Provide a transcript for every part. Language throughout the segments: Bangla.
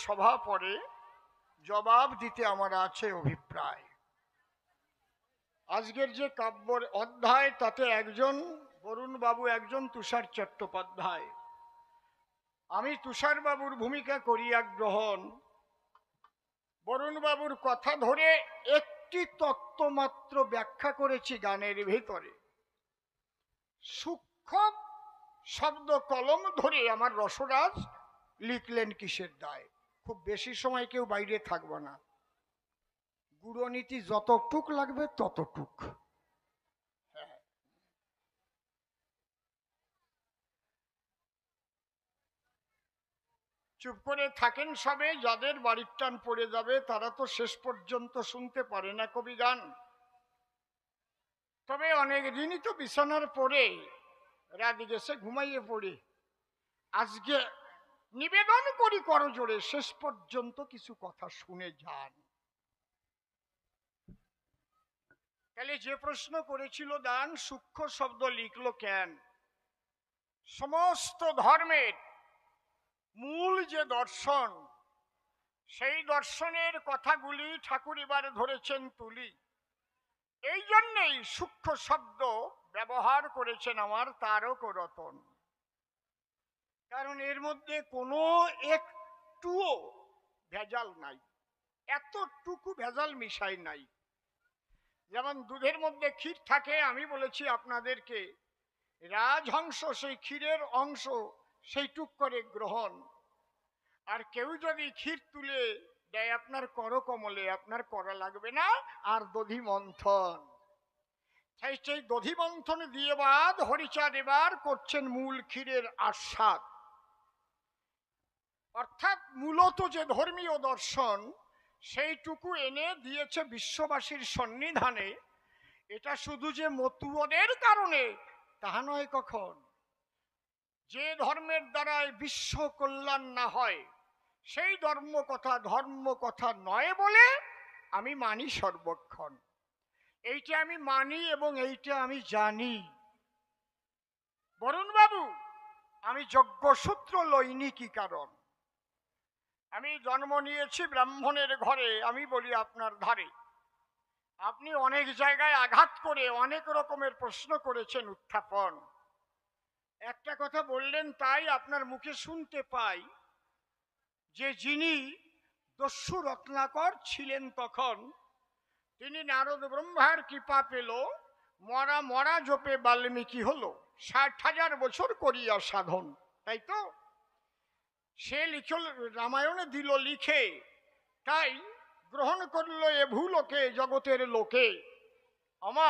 সভা পরে জবাব দিতে আমার আছে অভিপ্রায়। আজকের যে কাব্যর অধ্যায় তাতে একজন বরুণ বাবু, একজন তুষার চট্টোপাধ্যায়। আমি তুষার বাবুর ভূমিকা করিয়া গ্রহণ। বরুণ বাবুর কথা ধরে একটি তত্ত্ব মাত্র ব্যাখ্যা করেছি গানের ভেতরে। সূক্ষ্ম শব্দ কলম ধরে আমার রসরাজ লিখলেন কিসের দায়। খুব বেশি সময় কেউ বাইরে থাকবো না, গুড়নীতি যতটুক লাগবে ততটুক। হ্যাঁ, চুপ করে থাকেন সবে। যাদের বাড়ির টান পড়ে যাবে তারা তো শেষ পর্যন্ত শুনতে পারে না কবি গান। তবে অনেক দিনই তো বিছানার পরে রাত গেছে ঘুমাইয়ে পড়ে। আজকে নিবেদন করি করজোড়ে শেষ পর্যন্ত কিছু কথা শুনে যান। তাহলে যে প্রশ্ন করেছিল দান, সূক্ষ্ম শব্দ লিখলো কেন? সমস্ত ধর্মের মূল যে দর্শন, সেই দর্শনের কথাগুলি ঠাকুর এবার ধরেছেন তুলি। এই জন্যেই সূক্ষ্ম শব্দ ব্যবহার করেছেন আমার তারক রতন। কারণ এর মধ্যে কোনো একটুও ভেজাল নাই, এতটুকু ভেজাল মিশাই নাই। যেমন দুধের মধ্যে ক্ষীর থাকে, আমি বলেছি আপনাদেরকে রাজহংস সেই ক্ষীরের অংশ সেইটুক করে গ্রহণ। আর কেউ যদি ক্ষীর তুলে দেয় আপনার করকমলে, আপনার করা লাগবে না, আর দধি মন্থন। সেই দধি মন্থন দিয়ে বাদ হরিচাঁদ এবার করছেন মূল ক্ষীরের আস্বাদ। অর্থাৎ মূলত যে ধর্মীয় দর্শন সেইটুকু এনে দিয়েছে বিশ্ববাসীর সন্নিধানে। এটা শুধু যে মতুয়াদের কারণে তাহা নয় কখন। যে ধর্মের দ্বারায় বিশ্ব কল্যাণ না হয় সেই ধর্ম কথা নয় বলে আমি মানি সর্বক্ষণ। এইটা আমি মানি এবং এইটা আমি জানি। বরুণ বাবু, আমি যজ্ঞসূত্র লইনি কি কারণ? আমি জন্ম নিয়েছি ব্রাহ্মণের ঘরে, আমি বলি আপনার ধারে। আপনি অনেক জায়গায় আঘাত করে অনেক রকমের প্রশ্ন করেছেন উত্থাপন। একটা কথা বললেন তাই আপনার মুখে শুনতে পাই যে যিনি দস্যু রত্নাকর ছিলেন তখন তিনি নারদ ব্রহ্মার কৃপা পেল, মরা মরা জপে বাল্মীকি হলো, 60,000 বছর করিয়া সাধন। তাই তো সে লিখল, রামায়ণে দিল লিখে, তাই গ্রহণ করলো এ ভূলোকে জগতের লোকে। আমা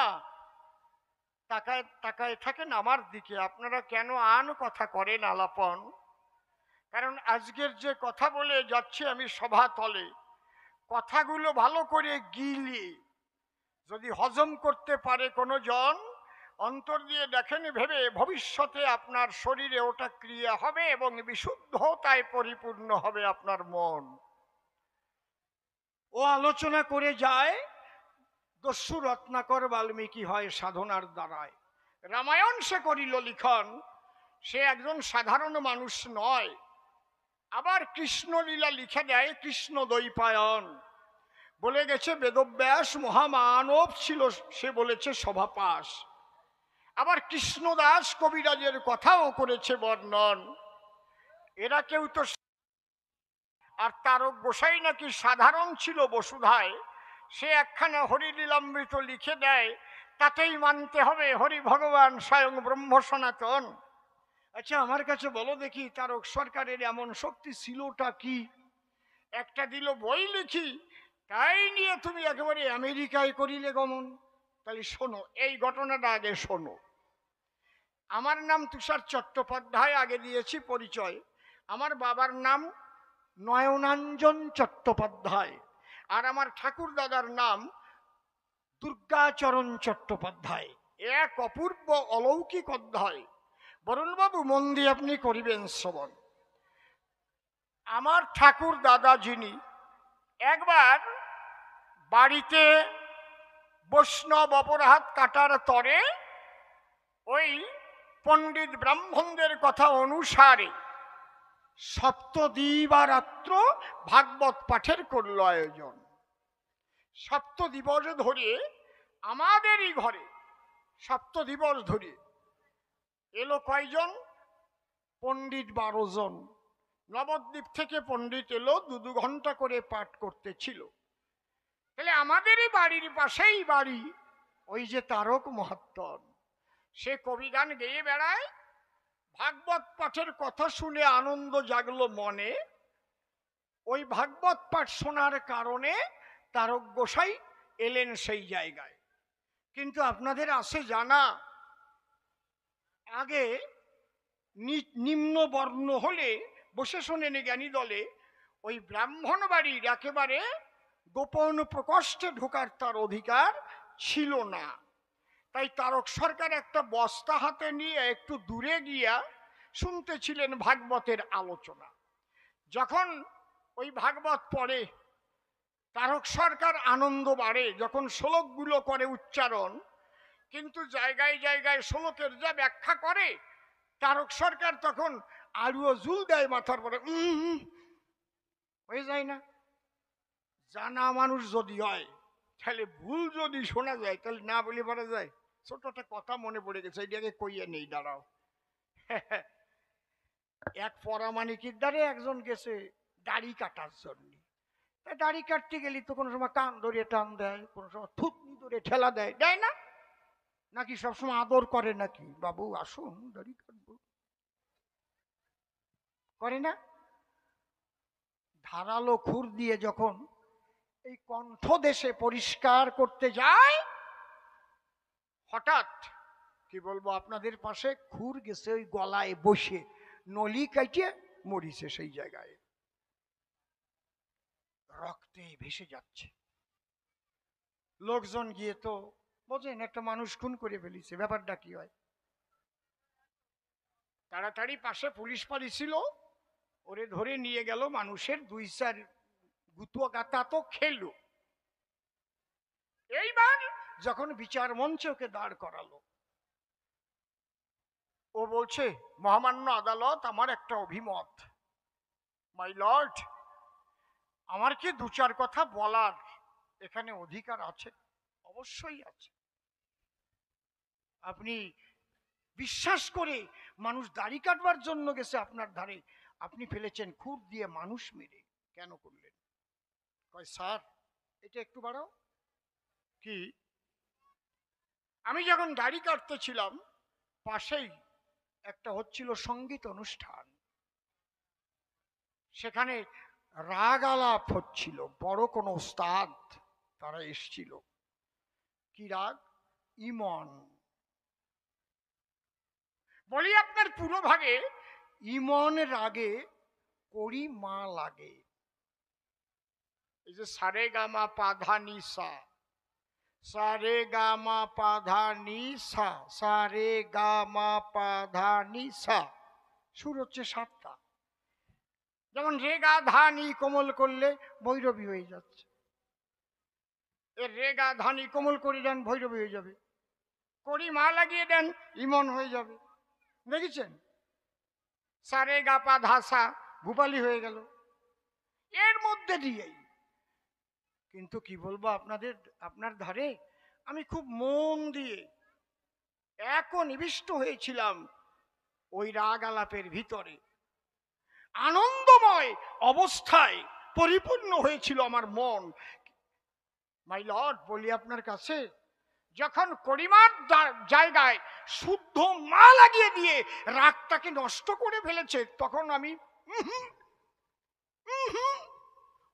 তাকায় তাকায় থাকেন আমার দিকে, আপনারা কেন আন কথা করেন আলাপন? কারণ আজকের যে কথা বলে যাচ্ছি আমি সভা তলে, কথাগুলো ভালো করে গিলে যদি হজম করতে পারে কোনো জন, অন্তর দিয়ে দেখেন ভেবে, ভবিষ্যতে আপনার শরীরে ওটা ক্রিয়া হবে এবং বিশুদ্ধতায় পরিপূর্ণ হবে আপনার মন। ও আলোচনা করে যায় দস্যু রত্নাকর বাল্মীকি হয় সাধনার দ্বারায়। রামায়ণ সে করিল লিখন, সে একজন সাধারণ মানুষ নয়। আবার কৃষ্ণলীলা লিখে দেয় কৃষ্ণ দ্বৈপায়ন। বলে গেছে বেদব্যাস মহামানব ছিল, সে বলেছে সভাপাস। আবার কৃষ্ণদাস কবিরাজের কথাও করেছে বর্ণন। এরা কেউ তো, আর তারক গোসাই নাকি সাধারণ ছিল বসুধায়, সে একখানা হরিলীলামৃত লিখে দেয়, তাতেই মানতে হবে হরি ভগবান স্বয়ং ব্রহ্ম সনাতন। আচ্ছা আমার কাছে বলো দেখি, তারক সরকারের এমন শক্তি ছিলটা কি? একটা দিল বই লিখি, তাই নিয়ে তুমি একেবারে আমেরিকায় করিলে গমন। তাহলে শোনো, এই ঘটনাটা আগে শোনো। আমার নাম তুষার চট্টোপাধ্যায়, আগে দিয়েছি পরিচয়। আমার বাবার নাম নয়নাঞ্জন চট্টোপাধ্যায়, আর আমার ঠাকুর দাদার নাম দুর্গাচরণ চট্টোপাধ্যায়। এক অপূর্ব অলৌকিক অধ্যায়। বরুণবাবু মন দিয়ে আপনি করিবেন শ্রবণ। আমার ঠাকুর দাদা যিনি, একবার বাড়িতে বৈষ্ণব অপরাধ কাটার তরে ওই পণ্ডিত ব্রাহ্মণদের কথা অনুসারে সপ্তদিবারাত্র ভাগবত পাঠের করল আয়োজন। সপ্তদিবস ধরে আমাদেরই ঘরে সপ্তদিবস ধরে এলো কয়জন? পণ্ডিত 12 জন। নবদ্বীপ থেকে পণ্ডিত এলো, 2 ঘন্টা করে পাঠ করতেছিল। তাহলে আমাদেরই বাড়ির পাশেই বাড়ি ওই যে তারক মহাত্তর, সে কবিগান গেয়ে বেড়ায়। ভাগবত পাঠের কথা শুনে আনন্দ জাগলো মনে। ওই ভাগবত পাঠ শোনার কারণে তারক গোসাই এলেন সেই জায়গায়। কিন্তু আপনাদের আছে জানা, আগে নিম্ন বর্ণ হলে বসে শোনেন জ্ঞানী দলে, ওই ব্রাহ্মণ বাড়ির একেবারে গোপন প্রকোষ্ঠে ঢোকার তার অধিকার ছিল না। তাই তারক সরকার একটা বস্তা হাতে নিয়ে একটু দূরে গিয়া শুনতেছিলেন ভাগবতের আলোচনা। যখন ওই ভাগবত পড়ে তারক সরকার আনন্দ বাড়ে, যখন শ্লোকগুলো করে উচ্চারণ, কিন্তু জায়গায় জায়গায় শ্লোকের যা ব্যাখ্যা করে তারক সরকার তখন আলুও জুল দেয় মাথার পরে, হয়ে যায় না। জানা মানুষ যদি হয় তাহলে ভুল যদি শোনা যায় তাহলে না বলে পারা যায়। ছোট একটা কথা মনে পড়ে গেছে, এটাকে কইয়ে নেই, দাঁড়াও। এক পরামানিকের দ্বারে একজন গেছে দাড়ি কাটার জন্য। দাড়ি কাটতে গেলি তো কোনো সময় কান ধরে টান দেয়, কোনো সময় থুতনি ধরে ঠেলা দেয়, দেয় না? নাকি সবসময় আদর করে নাকি, বাবু আসুন দাড়ি কাটবো, করে না? ধারালো খুর দিয়ে যখন এই কণ্ঠ দেশে পরিষ্কার করতে যায়, হঠাৎ কি বলবো আপনাদের পাশে খুর গেছে ওই গলায় বসে, নলি কাটিয়ে মরিছে সেই জায়গায়, রক্তে ভেসে যাচ্ছে। লোকজন গিয়ে তো বোঝেন একটা মানুষ খুন করে ফেলিছে, ব্যাপারটা কি হয়। তাড়াতাড়ি পাশে পুলিশ পালি ছিল, ওরে ধরে নিয়ে গেল, মানুষের 2-4 গুতুয়া গাতা তো খেলো। এইবার যখন বিচার মঞ্চে ওকে দাঁড় করালো, ও বলছে, মহামান্য আদালত, আমার একটা অভিমত। মাই লর্ড, আমার কি 2-4 কথা বলার এখানে অধিকার আছে? অবশ্যই আছে। আপনি বিশ্বাস করে মানুষ দাড়ি কাটবার জন্য গেছে আপনার ধারে, আপনি ফেলেছেন খুর দিয়ে মানুষ মেরে, কেন করলেন? কয় স্যার এটা একটু বাড়াও। কি? আমি যখন দাড়ি কাটতেছিলাম পাশেই একটা হচ্ছিল সঙ্গীত অনুষ্ঠান, সেখানে রাগ আলাপ হচ্ছিল, বড় কোন ওস্তাদ তারা এসছিল। কি রাগ? ইমন। বলি আপনার পুরো ভাগে ইমন রাগে করি মা লাগে। এই যে সারে গামা পাধা নি সা, সারে গামা পাধা নি সা, সারে গামা পাধা নি সা, সুর হচ্ছে 7টা। যেমন রে গা ধা নি কোমল করলে ভৈরবী হয়ে যাচ্ছে, এর রে গা ধা নি কোমল করে দেন ভৈরবী হয়ে যাবে, করি মা লাগিয়ে দেন ইমন হয়ে যাবে। দেখেছেন? সারে গা পা ধাসা ভূপালী হয়ে গেল এর মধ্যে দিয়েই। কিন্তু কি বলবো আপনাদের, আপনার ধারে আমি খুব মন দিয়ে একনিবিষ্ট হয়েছিলাম ওই রাগ আলাপের ভিতরে, আনন্দময় অবস্থায় পরিপূর্ণ হয়েছিল আমার মন। মাই লর্ড, বলি আপনার কাছে, যখন করিমার জায়গায় শুদ্ধ মা লাগিয়ে দিয়ে রাগটাকে নষ্ট করে ফেলেছে, তখন আমি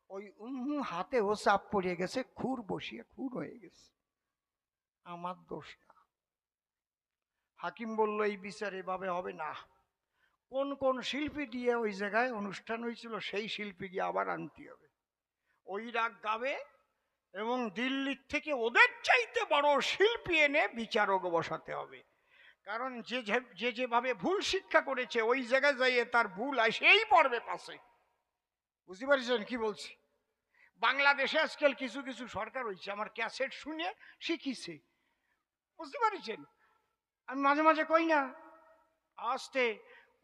ওই হাতে ও চাপ পড়ে গেছে, খুর বসিয়ে খুর হয়ে গেছে। আমার দোষ না। হাকিম বলল এই বিচার এভাবে হবে না, কোন কোন শিল্পী দিয়ে ওই জায়গায় অনুষ্ঠান হয়েছিল সেই শিল্পী গিয়ে আবার আনতে হবে, ওই রাগ গাবে এবং দিল্লির থেকে ওদের চাইতে বড় শিল্পী এনে বিচারক বসাতে হবে। কারণ যে যেভাবে ভুল শিক্ষা করেছে ওই জায়গায় যাইয়ে তার ভুল আসেই পড়বে পাশে। বুঝতে পারছেন কি বলছি? বাংলাদেশে আজকাল কিছু কিছু সরকার হয়েছে আমার ক্যাসেট শুনে শিখিছে, বুঝতে পারছেন? আমি মাঝে মাঝে কই না, আস্তে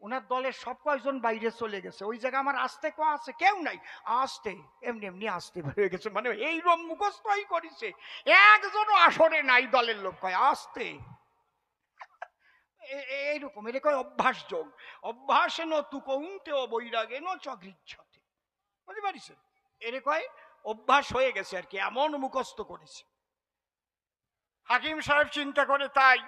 ওনার দলের সব কয়জন বাইরে চলে গেছে, ওই জায়গায় আমার আসতে ক আছে কেউ নাই, আসতে এমনি এমনি আসতে হয়ে গেছে, মানে এইরকম মুখস্থই করেছে, একজনও আসরে নাই দলের লোক, কয় আসতে। এইরকম, এটা কয় অভ্যাস যোগ, অভ্যাসে ন তু কৌন্তে ও বৈরাগে ন চগৃচ্ছতে, বুঝতে পারিস, এর কয় অভ্যাস হয়ে গেছে আর কি, এমন মুখস্থ করেছে। হাকিম সাহেব চিন্তা করে, তাই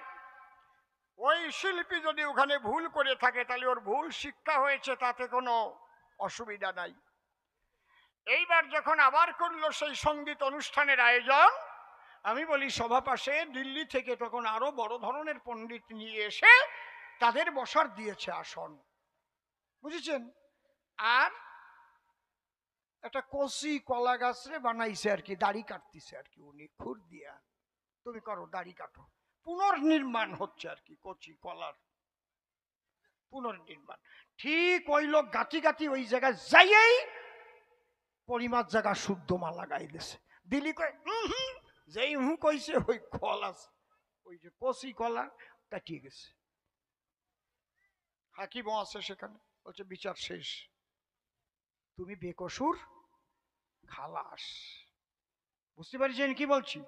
ওই শিল্পী যদি ওখানে ভুল করে থাকে তাহলে ওর ভুল শিক্ষা হয়েছে, তাতে কোনো অসুবিধা নাই। এইবার যখন আবার করলো সেই সঙ্গীত অনুষ্ঠানের আয়োজন, আমি বলি সভা পাশে দিল্লি থেকে তখন আরো বড় ধরনের পণ্ডিত নিয়ে এসে তাদের বসার দিয়েছে আসন, বুঝেছেন। আর একটা কচি কলা গাছরে বানাইছে আর কি, দাড়ি কাটতেছে আর কি, উনি খুর দিয়া, তুমি করো দাড়ি কাটো, পুনর্নির্মাণ হচ্ছে আর কি, কচি কলার পুনর্নির্মাণ। ঠিক ওই লোক গাঁতি গাঁতি ওই জায়গায় যাইয়েই পরিমাপ জায়গা শুদ্ধ মা লাগাই দিছে, দিলি কয় যেই কইছে ওই কলা, ওই যে কচি কলা কাটিয়ে গেছে। হাকিমও আছে সেখানে, বলছে বিচার শেষ, তুমি বেকসুর খালাস। বুঝতে পারছেন কি বলছি?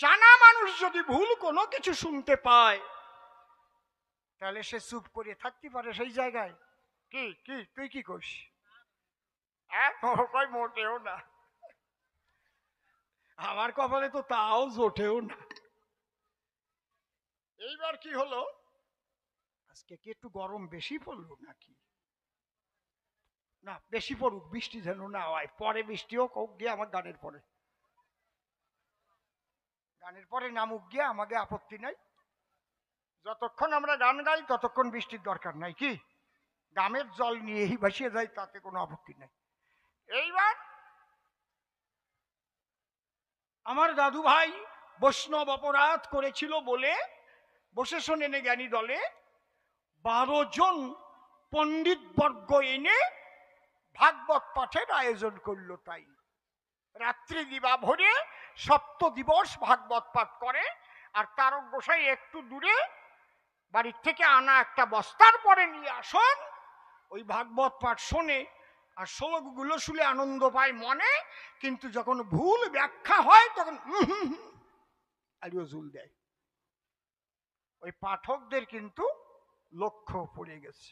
জানা মানুষ যদি ভুল কোনো কিছু শুনতে পায় তাহলে সে চুপ করে থাকতে পারে সেই জায়গায়। কি কি তুই কি কইস? কয় মোটেও না, আমার কপালে তো তাও জোটেও না। এইবার কি হলো, আজকে কি একটু গরম বেশি পড়লো নাকি? না বেশি পড়ুক, বৃষ্টি যেন না হয়, পরে বৃষ্টিও হোক গিয়ে আমার গানের পরে, গানের পরে নামুক গিয়ে আমাকে আপত্তি নাই, যতক্ষণ আমরা গান গাই ততক্ষণ বৃষ্টির দরকার নাই, কি গামের জল নিয়েই ভাসিয়ে যায়, তাতে কোনো আপত্তি নাই। এইবার আমার দাদু ভাই বৈষ্ণব অপরাধ করেছিল বলে বসে শোনেন জ্ঞানী দলে 12 জন পণ্ডিত বর্গ এনে ভাগবত পাঠের আয়োজন করলো। তাই রাত্রি দিবা ভরে সপ্ত দিবস ভাগবত পাঠ করে, আর তারক গোসাই একটু দূরে বাড়ির থেকে আনা একটা বস্তার পরে নিয়ে আসন, ওই ভাগবত পাঠ শোনে আর শ্লোকগুলো শুনে আনন্দ পায় মনে, কিন্তু যখন ভুল ব্যাখ্যা হয় তখন জুল দেয়। ওই পাঠকদের কিন্তু লক্ষ্য পড়ে গেছে।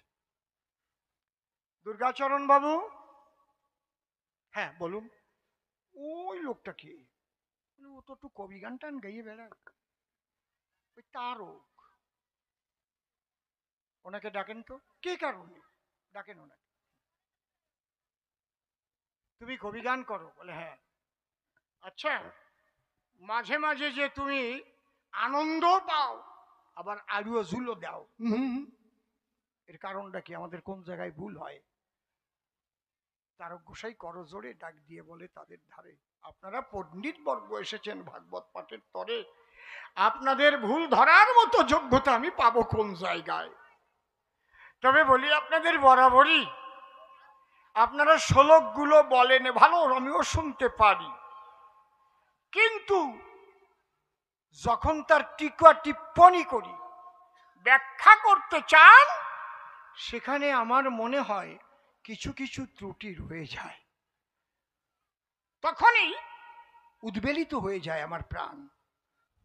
দুর্গাচরণ বাবু, হ্যাঁ বলুন, ওই লোকটা কি? ও তো একটু কবি গান টান গাইয়ে বেড়াক, ওই তারক, ওনাকে ডাকেন তো। কি কারণে ডাকেন ওনাকে? তুমি কবি গান করো? বলে হ্যাঁ। আচ্ছা, মাঝে মাঝে যে তুমি আনন্দ পাও আবার আলুও ঝুলো দাও, এর কারণটা কি? আমাদের কোন জায়গায় ভুল হয়? তারক গোসাই করজোড়ে ডাক দিয়ে বলে তাদের ধারে, আপনারা পণ্ডিত বর্গ এসেছেন ভাগবত পাঠের তরে, আপনাদের ভুল ধরার মতো যোগ্যতা আমি পাবো কোন জায়গায়? তবে বলি আপনাদের বরাবরই আপনারা শ্লোকগুলো বলেন ভালো, আমিও শুনতে পারি, কিন্তু যখন তার টিকা টিপ্পণী করি, ব্যাখ্যা করতে চান, সেখানে আমার মনে হয় কিছু কিছু ত্রুটি রয়ে যায়, তখনই উদ্বেলিত হয়ে যায় আমার প্রাণ।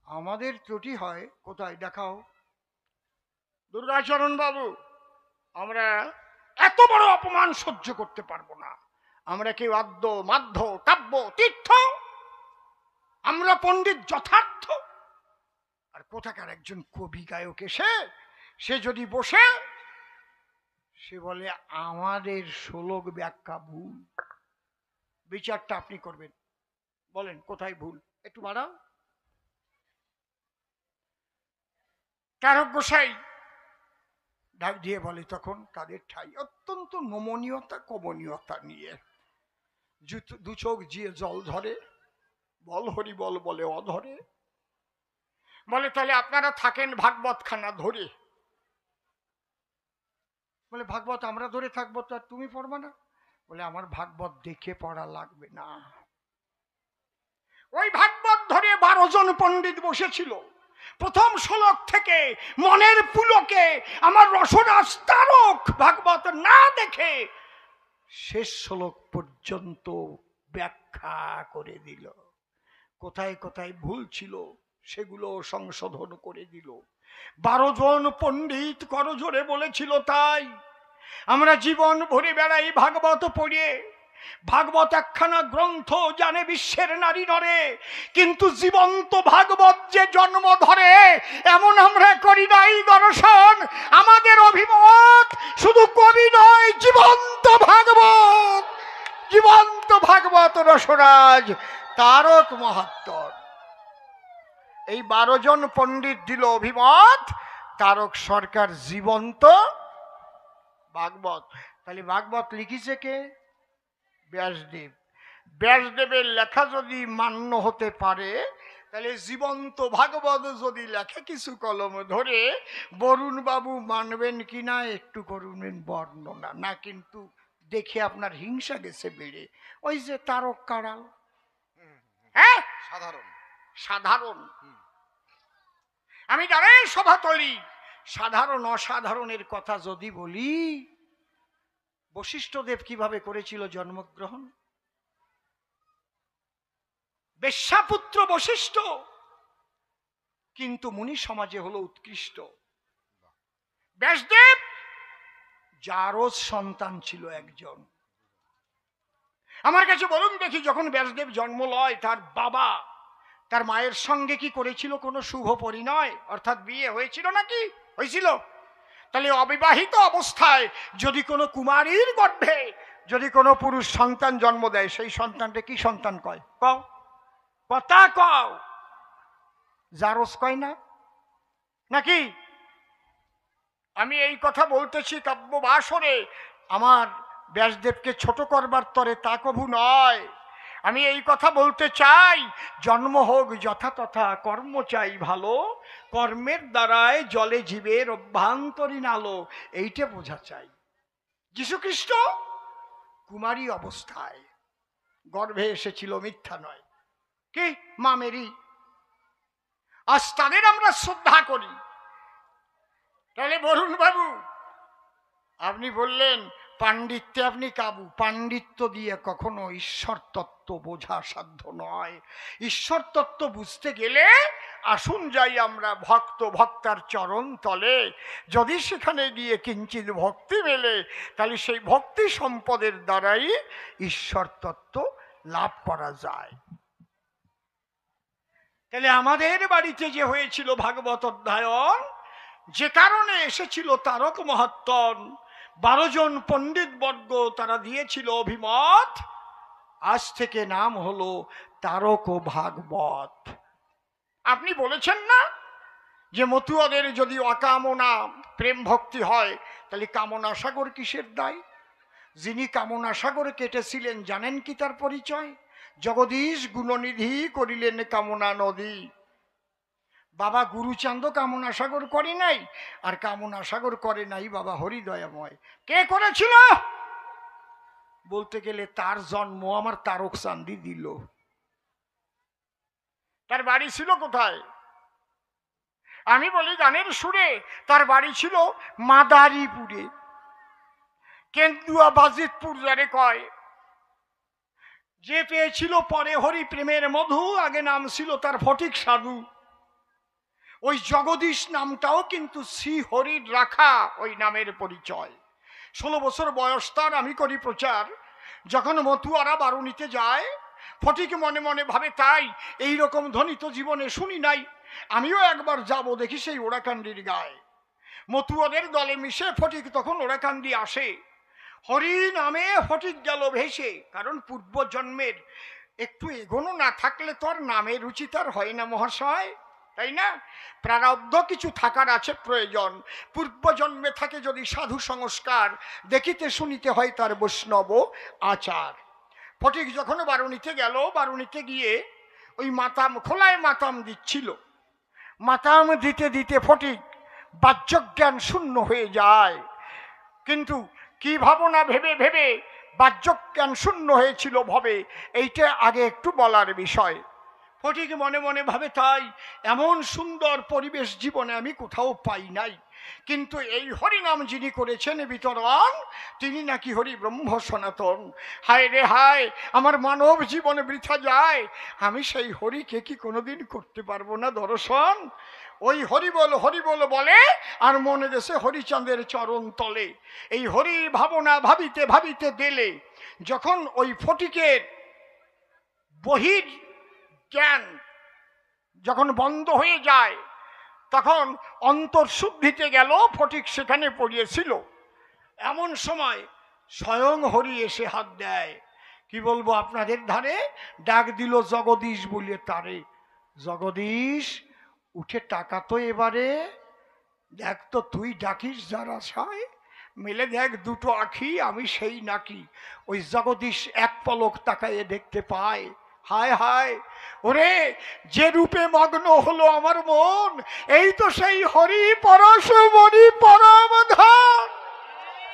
আমাদের ত্রুটি হয় কোথায় দেখাও? দুর্গাচরণ বাবু, আমরা এত বড় অপমান সহ্য করতে পারবো না, আমরা কেউ আদ্য মাধ্য কাব্য তীর্থ, আমরা পণ্ডিত যথার্থ, আর কোথাকার একজন কবি গায়ক এসে সে যদি বসে সে বলে আমাদের শ্লোক ব্যাখ্যা ভুল, বিচারটা আপনি করবেন, বলেন কোথায় ভুল, একটু বাড়াও। তারক গোসাই ডাক দিয়ে বলে তখন তাদের ঠাই অত্যন্ত নমনীয়তা কমনীয়তা নিয়ে, দু চোখ জিয়ে জল ধরে, বল হরি বল বলে অধরে, বলে তাহলে আপনারা থাকেন ভাগবত খানা ধরে। বলে ভাগবত আমরা ধরে থাকবো তো আর তুমি পড়বা না? বলে আমার ভাগবত দেখে পড়া লাগবে না। ওই ভাগবত ধরে 12 জন পণ্ডিত বসেছিল, প্রথম শ্লোক থেকে মনের পুলকে আমার রসরাজ তারক ভাগবত না দেখে শেষ শ্লোক পর্যন্ত ব্যাখ্যা করে দিল। কোথায় কোথায় ভুল ছিল সেগুলো সংশোধন করে দিল। 12 জন পণ্ডিত করজোরে বলেছিল, তাই আমরা জীবন ভরে বেড়াই ভাগবত পড়িয়ে। ভাগবত একখানা গ্রন্থ, জানে বিশ্বের নারী নরে, কিন্তু জীবন্ত ভাগবত যে জন্ম ধরে এমন আমরা করি নাই দর্শন। আমাদের অভিমত শুধু কবি নয়, জীবন্ত ভাগবত, জীবন্ত ভাগবত রসরাজ তারক মহাত্তর। এই 12 জন পণ্ডিত দিল অভিমত, তারক সরকার জীবন্ত ভাগবত। তাহলে ভাগবত লিখিছে কে? ব্যাসদেব। ব্যাসদেবের লেখা যদি মান্য হতে পারে, তাহলে জীবন্ত ভাগবত যদি লেখে কিছু কলম ধরে, বরুণ বাবু মানবেন কিনা একটু করুন বর্ণনা। না কিন্তু দেখে আপনার হিংসা গেছে বেড়ে। ওই যে তারক কাড়াল, হ্যাঁ সাধারণ সাধারণ, আমি যারাই সভা তলি সাধারণ অসাধারণের কথা যদি বলি, বশিষ্ঠদেব কিভাবে করেছিল জন্মগ্রহণ? বেশ্যাপুত্র বশিষ্ঠ, কিন্তু মুনি সমাজে হলো উৎকৃষ্ট। ব্যাসদেব জারজ সন্তান ছিল একজন। আমার কাছে বলুন দেখি, যখন ব্যাসদেব জন্ম লয়, তার বাবা তার মায়ের সঙ্গে কি করেছিল? কোনো শুভ পরিণয় অর্থাৎ বিয়ে হয়েছিল নাকি? হয়েছিল? তাহলে অবিবাহিত অবস্থায় যদি কোনো কুমারীর গর্ভে যদি কোনো পুরুষ সন্তান জন্ম দেয়, সেই সন্তানটা কি সন্তান কয়? কও, কথা কও। জারজ কয় না নাকি? আমি এই কথা বলতেছি কাব্য বাসরে, আমার ব্যাসদেবকে ছোট করবার তরে তা কভু নয়। আমি এই কথা বলতে চাই, জন্ম হোক যথাতথা, কর্ম চাই ভালো, কর্মের দ্বারায় জলে জীবের অভ্যন্তরীণ আলো, এইটা বোঝা চাই। যীশুখ্রিস্ট কুমারী অবস্থায় গর্ভে এসেছিল, মিথ্যা নয় কি? মা মেরি। আজ তাদের আমরা শ্রদ্ধা করি। তাহলে বরুণ বাবু, আপনি বললেন পাণ্ডিত্যে আপনি কাবু। পাণ্ডিত্য দিয়ে কখনো ঈশ্বর তত্ত্ব বোঝা সাধ্য নয়। ঈশ্বর তত্ত্ব বুঝতে গেলে আসুন যাই আমরা ভক্ত ভক্তার চরণ তলে। যদি সেখানে গিয়ে কিঞ্চিৎ ভক্তি মেলে, তাহলে সেই ভক্তি সম্পদের দ্বারাই ঈশ্বর তত্ত্ব লাভ করা যায়। তাহলে আমাদের বাড়িতে যে হয়েছিল ভাগবত অধ্যয়ন, যে কারণে এসেছিল তারক মহাত্তন, 12 জন পণ্ডিত বর্গ তারা দিয়েছিল অভিমত, আজ থেকে নাম হলো তারক ভাগবত। আপনি বলেছেন না যে মতুয়াদের যদি অকামনা প্রেম ভক্তি হয়, তাহলে কামনা সাগর কিসের দায়? যিনি কামনা সাগর কেটেছিলেন জানেন কি তার পরিচয়? জগদীশ গুণনিধি করিলেন কামনা নদী। বাবা গুরুচাঁদ কামনা সাগর করে নাই, আর কামনা সাগর করে নাই বাবা হরিদয়াময়। কে করেছিল? বলতে গেলে তার জন্ম আমার তারক চাঁদি দিল। তার বাড়ি ছিল কোথায়? আমি বলি গানের সুরে, তার বাড়ি ছিল মাদারীপুরে, কেন্দুয়া বাজিতপুর যারে কয়। যে পেয়েছিল পরে হরি প্রেমের মধু, আগে নাম ছিল তার ফটিক সাধু। ওই জগদীশ নামটাও কিন্তু শ্রী হরির রাখা ওই নামের পরিচয়। 16 বছর বয়স তার। আমি করি প্রচার। যখন মতুয়ারা বারুণীতে যায়, ফটিক মনে মনে ভাবে, তাই এই রকম ধ্বনি তো জীবনে শুনি নাই, আমিও একবার যাব দেখি সেই ওরাকান্দির গায়ে। মতুয়াদের দলে মিশে ফটিক তখন ওরাকান্দি আসে। হরি নামে ফটিক গেল ভেসে, কারণ পূর্ব জন্মের একটু এগোনো না থাকলে তো আর নামের রুচি তার হয় না মহাশয়, তাই না? প্রারব্ধ কিছু থাকার আছে প্রয়োজন। পূর্ব জন্মে থাকে যদি সাধু সংস্কার, দেখিতে শুনিতে হয় তার বৈষ্ণব আচার। ফটিক যখন বারুণীতে গেল, বারুণীতে গিয়ে ওই মাতাম খোলায় মাতাম দিচ্ছিল। মাতাম দিতে দিতে ফটিক বাহ্যজ্ঞান শূন্য হয়ে যায়। কিন্তু কি ভাবনা ভেবে ভেবে বাহ্যজ্ঞান শূন্য হয়েছিল ভবে, এইটা আগে একটু বলার বিষয়। ফটিক মনে মনে ভাবে, তাই এমন সুন্দর পরিবেশ জীবনে আমি কোথাও পাই নাই, কিন্তু এই হরিনাম যিনি করেছেন বিতরণ, তিনি নাকি হরি ব্রহ্ম সনাতন। হায় রে হায়, আমার মানব জীবনে বৃথা যায়, আমি সেই হরিকে কি কোনোদিন করতে পারবো না দর্শন? ওই হরি বল বলে আর মনে গেছে হরিচাঁদের চরণ তলে। এই হরির ভাবনা ভাবিতে ভাবিতে দিলে যখন ওই ফটিকের বহির জ্ঞান যখন বন্ধ হয়ে যায়, তখন অন্তর্শুদ্ধিতে গেল, ফটিক সেখানে পড়িয়েছিল। এমন সময় স্বয়ং হরি এসে হাত দেয়। কি বলবো আপনাদের, ধারে ডাক দিল জগদীশ বলে তারে। জগদীশ উঠে টাকা তো এবারে, দেখ তো তুই ডাকিস যারা ছায়, মেলে দেখ দুটো আখি, আমি সেই নাকি। ওই জগদীশ এক পলক তাকায়ে দেখতে পায়, হায় হায় ওরে, যে রূপে মগ্ন হলো আমার মন, এই তো সেই হরি পরশমণি পরম ধন।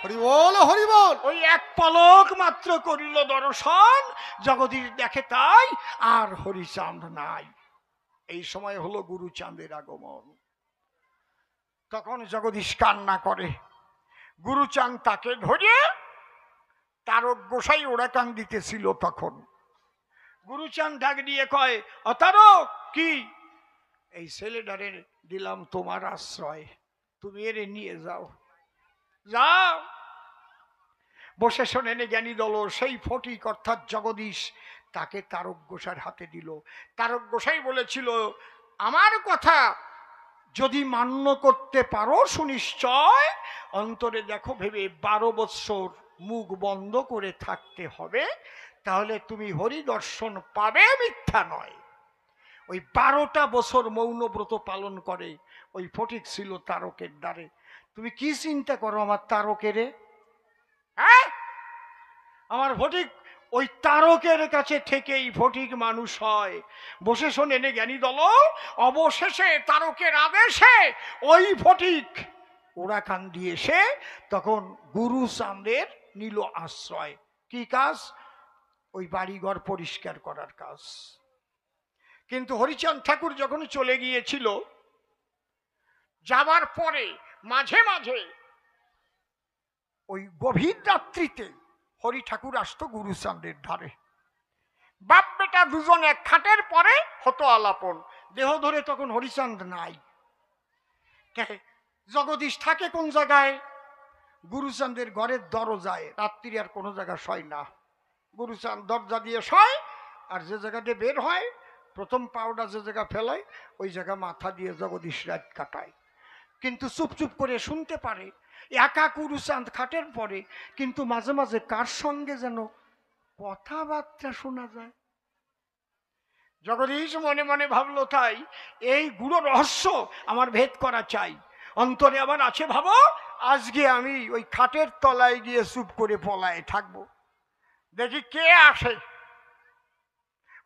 হরি বল, হরি বল। ওই এক পলক মাত্র করিল দর্শন, জগদীশ দেখে তাই আর হরিচাঁদ নাই। এই সময় হলো গুরুচাঁদের আগমন। তখন জগদীশ কান্না করে, গুরুচাঁদ তাকে ধরে তারক গোসাই ওড়াকান দিতেছিল। তখন গুরুচাঁদ ডাক দিয়ে কয়, অতারক কি, এই ছেলেটারে দিলাম তোমার আশ্রয়, তুমি এর নিয়ে যাও, যাও। বসে শোনেন জ্ঞানী দল, সেই ফটিক অর্থাৎ জগদীশ তাকে তারক গোসাইয়ের হাতে দিল। তারক গোসাই বলেছিল, আমার কথা যদি মান্য করতে পারো সুনিশ্চয়, অন্তরে দেখো ভেবে 12 বৎসর মুখ বন্ধ করে থাকতে হবে, তাহলে তুমি হরি দর্শন পাবে, মিথ্যা নয়। ওই 12টা বছর মৌনব্রত পালন করে ওই ফটিক ছিল তারকের দ্বারে। তুমি কি চিন্তা করো আমার তারকেরে? হ্যাঁ, আমার ফটিক ওই তারকের কাছে থেকেই ফটিক মানুষ হয়। বসে শোনেন জ্ঞানী দল, অবশেষে তারকের আদেশে ওই ফটিক ওড়াকান দিয়ে এসে তখন গুরুচাঁদের নিল আশ্রয়। কি কাজ? ওই বাড়িঘর পরিষ্কার করার কাজ। কিন্তু হরিচাঁদ ঠাকুর যখন চলে গিয়েছিল, যাবার পরে মাঝে মাঝে ওই গভীর রাত্রিতে হরি ঠাকুর আসতো গুরুচাঁদের ধারে। বাপ বেটা দুজন এক খাটের পরে হতো আলাপন। দেহ ধরে তখন হরিচাঁদ নাই। জগদীশ থাকে কোন জায়গায়? গুরুচাঁদের ঘরের দরজায়। রাত্রি আর কোনো জায়গা শয় না, গুরুচাঁদ দরজা দিয়ে শয়, আর যে জায়গাতে বের হয় প্রথম পাউডা যে জায়গা ফেলায় ওই জায়গা মাথা দিয়ে জগদীশ রাত কাটায়। কিন্তু চুপচুপ করে শুনতে পারে একা গুরুচাঁদ খাটের পরে, কিন্তু মাঝে মাঝে কার সঙ্গে যেন কথাবার্তা শোনা যায়। জগদীশ মনে মনে ভাবলো, তাই এই গুরু রহস্য আমার ভেদ করা চাই। অন্তরে আবার আছে ভাবো, আজকে আমি ওই খাটের তলায় গিয়ে চুপ করে পলায় থাকবো, দেখি কে আসে।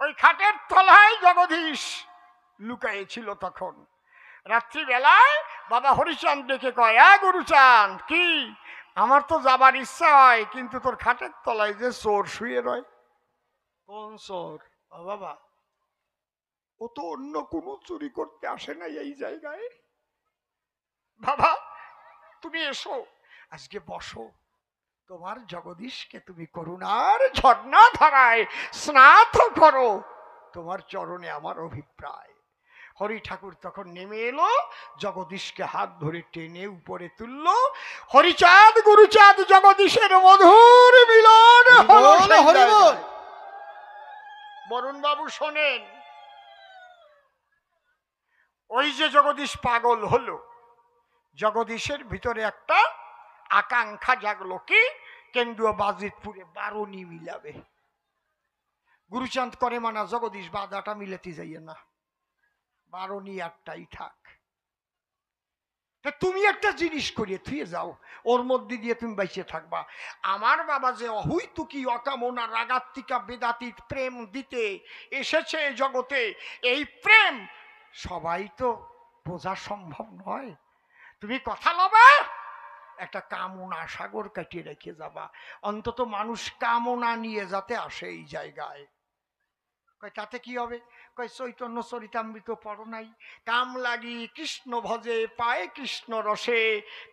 ওই খাটের তলায় জগদীশ লুকাইছিল। তখন রাত্রিবেলায় বাবা হরিচাঁদ ডেকে কয়, গুরুচাঁদ কি, আমার তো যাবার ইচ্ছা হয়, কিন্তু তোর খাটের তলায় যে চোর শুয়ে রয়। কোন চোর? বাবা, ও তো অন্য কোনো চুরি করতে আসে না এই জায়গায়। বাবা তুমি এসো, আজকে বসো, তোমার জগদীশকে তুমি করুণার ঝর্ণা ধারায় স্নাত করো, তোমার চরণে আমার অভিপ্রায়। হরি ঠাকুর তখন নেমে এলো, জগদীশকে হাত ধরে টেনে উপরে তুলল। হরিচাঁদ গুরুচাঁদ জগদীশের মধুর মিলন হলো। বরুণ বাবু শোনেন, ওই যে জগদীশ পাগল হলো, জগদীশের ভিতরে একটা আকাঙ্ক্ষা জাগলো, কি কেন্দ্রীয় বাজিতপুরে 12নি মিলাবে। গুরুচাঁদ করে মানা, জগদীশ বাধাটা মিলাতে যাইয়ে না, 12নি একটাই থাক। তুমি একটা জিনিস করিয়ে থুয়ে যাও, ওর মধ্যে দিয়ে তুমি বাইচে থাকবা। আমার বাবা যে অহৈতুকী অকামনা রাগাত্মিকা বেদাতীত প্রেম দিতে এসেছে জগতে, এই প্রেম সবাই তো বোঝা সম্ভব নয়। তুমি কথা লবা, একটা কামনা সাগর কাটিয়ে রেখে যাবা, অন্তত মানুষ কামনা নিয়ে যাতে আসে এই জায়গায়। তাতে কি হবে? কয় চৈতন্য চরিতামৃত পড়ো নাই? কাম লাগি কৃষ্ণ ভজে পায় কৃষ্ণ রসে,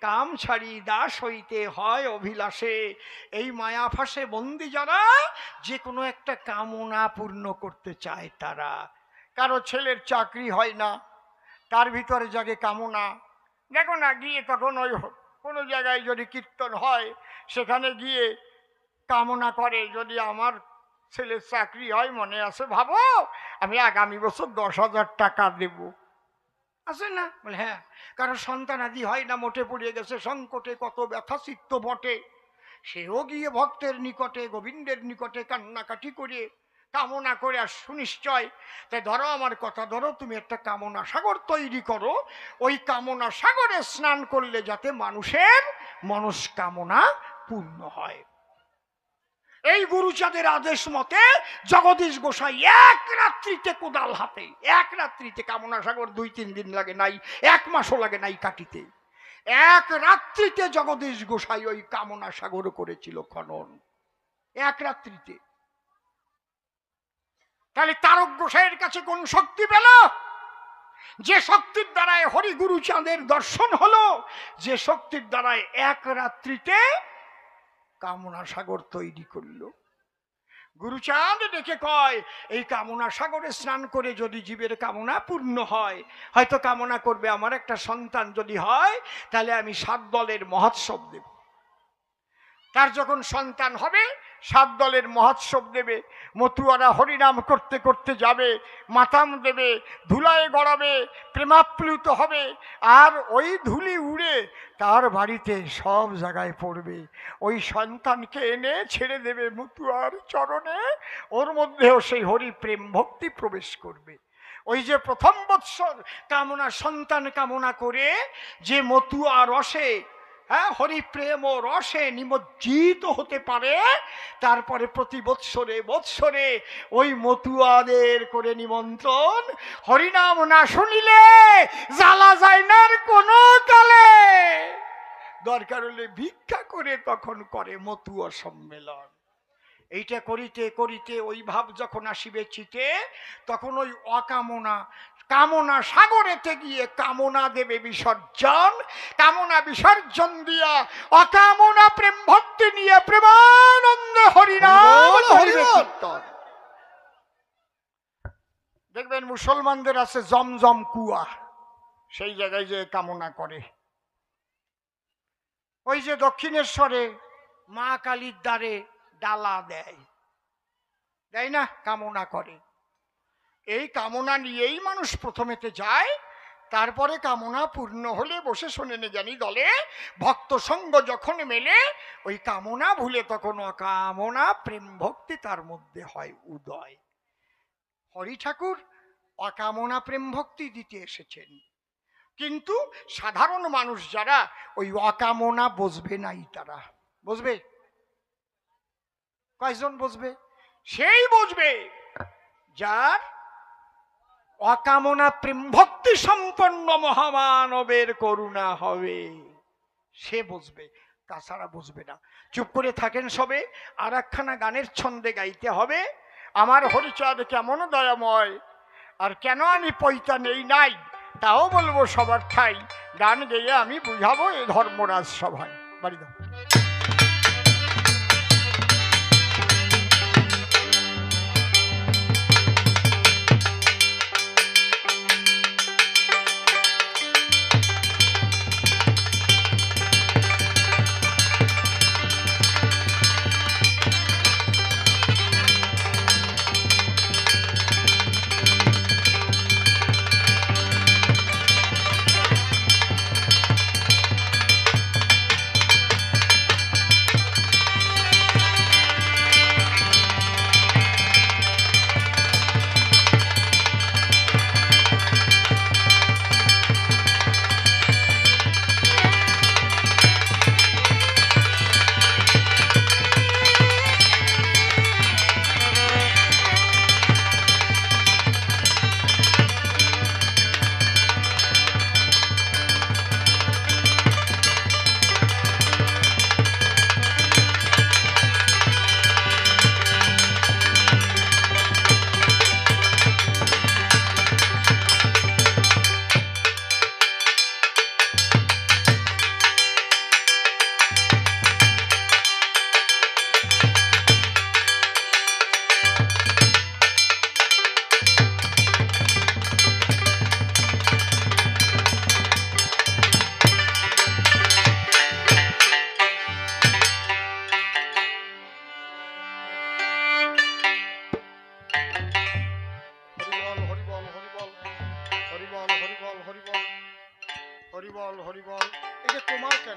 কাম ছাড়ি দাস হইতে হয় অভিলাষে। এই মায়া ফাঁসে বন্দি যারা, যে কোনো একটা কামনা পূর্ণ করতে চায় তারা। কারো ছেলের চাকরি হয় না, তার ভিতরে জাগে কামনা। দেখো না, গিয়ে তখন ওই কোনো জায়গায় যদি কীর্তন হয়, সেখানে গিয়ে কামনা করে, যদি আমার ছেলের চাকরি হয়, মনে আছে ভাবো আমি আগামী বছর 10,000 টাকা দেব। আছে না? বলে হ্যাঁ। কারো সন্তানাদি হয় না, মোটে পড়িয়ে গেছে, সংকটে কত ব্যথা চিত্ত বটে, সেও গিয়ে ভক্তের নিকটে গোবিন্দের নিকটে কান্নাকাটি করে কামনা করে আর সুনিশ্চয়। তাই ধরো আমার কথা, ধরো তুমি একটা কামনা সাগর তৈরি করো, ওই কামনা সাগরে স্নান করলে যাতে মানুষের মনস্কামনা পূর্ণ হয়। এই গুরুচাঁদের আদেশ মতে জগদীশ গোসাই এক রাত্রিতে কোদাল হাতে, এক রাত্রিতে, কামনা সাগর 2-3 দিন লাগে নাই, 1 মাসও লাগে নাই কাটিতে, এক রাত্রিতে জগদীশ গোসাই ওই কামনা সাগর করেছিল খনন, এক রাত্রিতে। তাহলে তারক গোসাইয়ের কাছে কোন শক্তি পেল? যে শক্তির দ্বারায় হরি গুরুচাঁদের দর্শন হলো, যে শক্তির দ্বারায় এক রাত্রিতে কামনা সাগর তৈরি করলো। গুরুচাঁদ ডেকে কয়, এই কামনা সাগরে স্নান করে যদি জীবের কামনা পূর্ণ হয়, হয়তো কামনা করবে আমার একটা সন্তান যদি হয়, তাহলে আমি 7 দলের মহোৎসব দেব। তার যখন সন্তান হবে, 7 দলের মহোৎসব দেবে। মতুয়ারা হরিনাম করতে করতে যাবে, মাতাম দেবে, ধুলায় গড়াবে, প্রেমাপ্লুত হবে, আর ওই ধুলি উড়ে তার বাড়িতে সব জায়গায় পড়বে। ওই সন্তানকে এনে ছেড়ে দেবে মতুয়ার চরণে, ওর মধ্যেও সেই হরি প্রেম ভক্তি প্রবেশ করবে। ওই যে প্রথম বৎসর কামনা সন্তান কামনা করে যে মতুয়া রসে, হ্যাঁ, হরি প্রেম ও রসে নিমজ্জিত হতে পারে, তারপরে প্রতি বৎসরে বৎসরে ওই মতুয়াদের করে নিমন্ত্রণ, হরিনাম না শুনিলে জ্বালা যায় না কোনো কালে, দরকার হলে ভিক্ষা করে তখন করে মতুয়া সম্মেলন। এইটা করিতে করিতে ওই ভাব যখন আসিবে চিতে, তখন ওই অকামনা কামনা সাগরেতে গিয়ে কামনা দেবে বিসর্জন। কামনা বিসর্জন দিয়া অকামনা প্রেম ভক্তি নিয়ে প্রেমানন্দ হরিনাম করিবে কীর্তন। দেখবেন মুসলমানদের আছে জমজম কুয়া, সেই জায়গায় যে কামনা করে। ওই যে দক্ষিণেশ্বরে মা কালীর দ্বারে ডালা দেয়, দেয় না? কামনা করে। এই কামনা নিয়েই মানুষ প্রথমেতে যায়, তারপরে কামনা পূর্ণ হলে বসে শোনেন জ্ঞানী দলে ভক্ত সঙ্গ যখন মেলে, ওই কামনা ভুলে তখন অকামনা প্রেম ভক্তি তার মধ্যে হয় উদয়। হরি ঠাকুর অকামনা প্রেম ভক্তি দিতে এসেছেন, কিন্তু সাধারণ মানুষ যারা ওই অকামনা বুঝবে নাই, তারা বুঝবে। কয়জন বুঝবে? সেই বুঝবে যার অকামনা প্রেম ভক্তি সম্পন্ন মহামানবের করুণা হবে, সে বুঝবে, তাছাড়া বুঝবে না। চুপ করে থাকেন সবে, আর একখানা গানের ছন্দে গাইতে হবে। আমার হরিচাঁদ কেমন দয়াময়, আর কেন আমি পৈতা নেই নাই, তাও বলবো সবার ঠাই। গান গেয়ে আমি বুঝাবো এই ধর্মরাজ সভায়। বাড়ি দাও।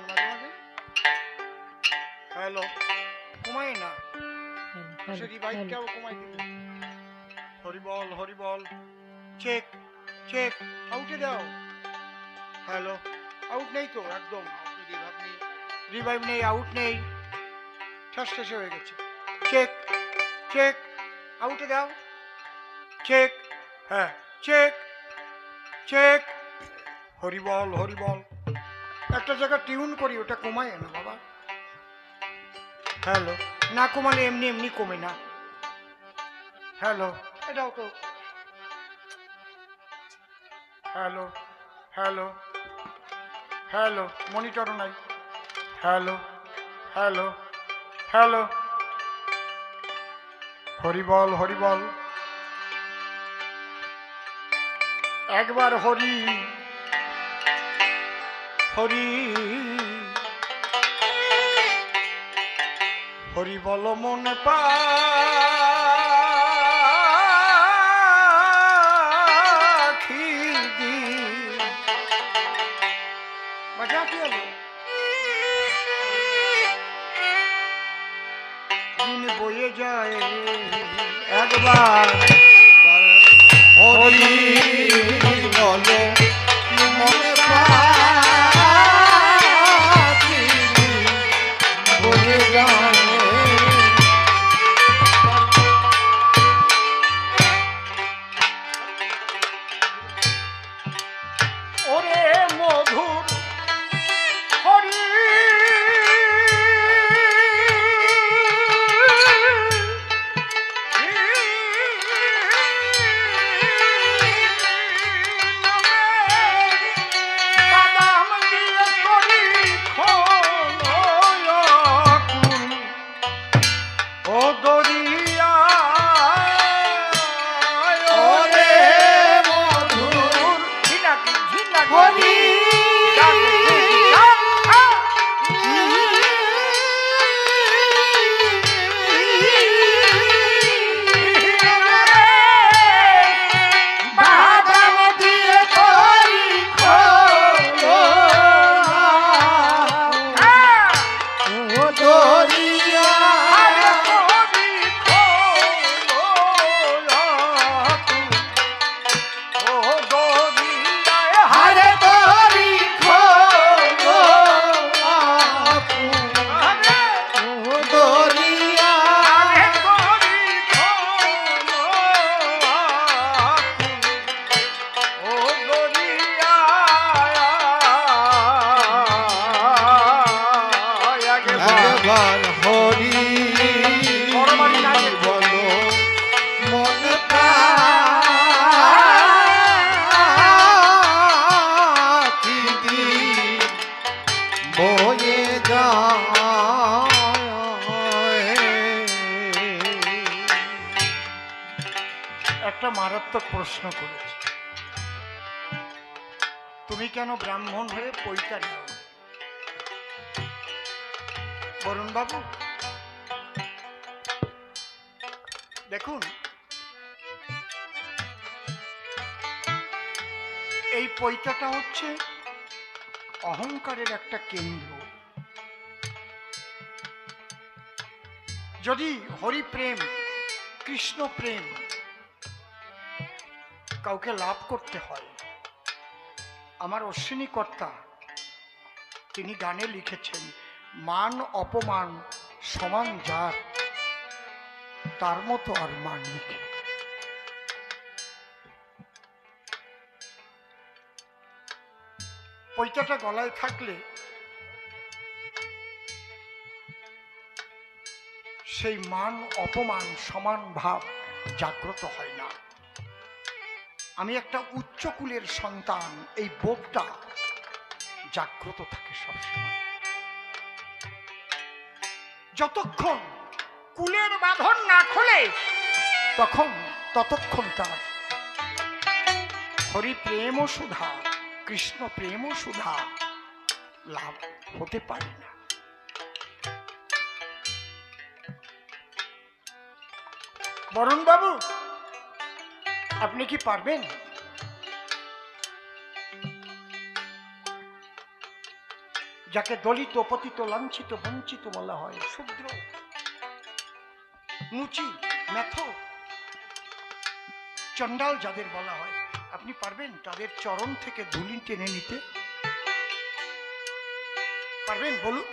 মাঝে মাঝে। হ্যালো, কমাই না, সে রিভাইভটাও কমাই দিবে। হরিবল হরিবল। চেক চেক, আউটে দাও। হ্যালো, আউট নেই তো, একদম রিভাইভ নেই, আউট নেই, ঠাস ঠাসে হয়ে গেছে। চেক চেক, আউটে দাও। চেক, হ্যাঁ চেক চেক। হরিবল হরিবল। একটা জায়গা টিউন করি, ওটা কমায় না বাবা। হ্যালো, না কমালে এমনি এমনি কমে না। হ্যালো, এটাও তো। হ্যালো হ্যালো হ্যালো, মনিটরও নাই। Hello hello hello. হরিবল হরিবল। একবার হরি হরি হরি বল মন পাখি দি। মজা কি হলো? দিন বয়ে যায় একবার হরি বলো মনে পাখি বলে যায়। ওরে মধুর হরি বাদাম দিয়ে করি খোলকুল ও দরিয়া। ওরে মধুর ঝিনাকি ঝিনাকি হরি বাদাম দিয়ে করি খোলো ও দরিয়া। হারে তরি খোলো ও দরিয়া। একবার হরি বলো মনে পাখি দি বয়ে যায়। একটা মারাত্মক প্রশ্ন করেছি, তুমি কেন ব্রাহ্মণ হয়ে পৈতা নাও? বরুণ বাবু দেখুন, এই পৈতাটা হচ্ছে অহংকারের একটা কেন্দ্র। যদি হরি প্রেম, কৃষ্ণ প্রেম কাউকে লাভ করতে হয়, আমার অশ্বিনী কর্তা তিনি গানে লিখেছেন, মান অপমান সমান যার তার মতো আর মান লিখে। পৈতাটা গলায় থাকলে সেই মান অপমান সমান ভাব জাগ্রত হয় না। আমি একটা উচ্চ কুলের সন্তান, এই বোধটা জাগ্রত থাকে সবসময়। যতক্ষণ কুলের বাঁধন না খোলে ততক্ষণ তার হরি প্রেম ও সুধা, কৃষ্ণ প্রেম ও সুধা লাভ হতে পারে না। বরুণ বাবু আপনি কি পারবেন? যাকে দলিত, পতিত, লাঞ্ছিত, বঞ্চিত বলা হয়, শূদ্র, মুচি, মেথো, চণ্ডাল যাদের বলা হয়, আপনি পারবেন তাদের চরণ থেকে ধুলি টেনে নিতে? পারবেন বলুন?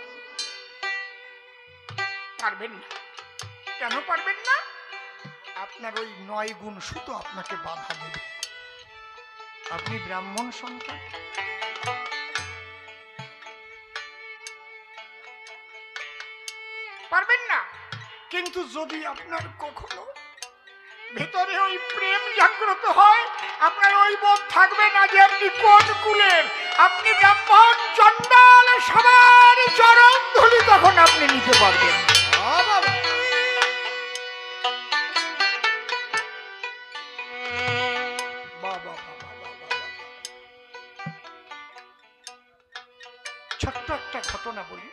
পারবেন না। কেন পারবেন না? আপনার ওই 9 গুণ শুধু আপনাকে বাধা দেবে। আপনি ব্রাহ্মণ সন্তান, পারবেন না। কিন্তু যদি আপনার কখনো ভেতরে ওই প্রেম জাগ্রত হয়, আপনার ওই বোধ থাকবে না যে আপনি কোন কুলের, আপনি ব্রাহ্মণ, চণ্ডাল, সবার চরণ ধুলি তখন আপনি নিতে পারবেন। ছোট্ট একটা ঘটনা বলি।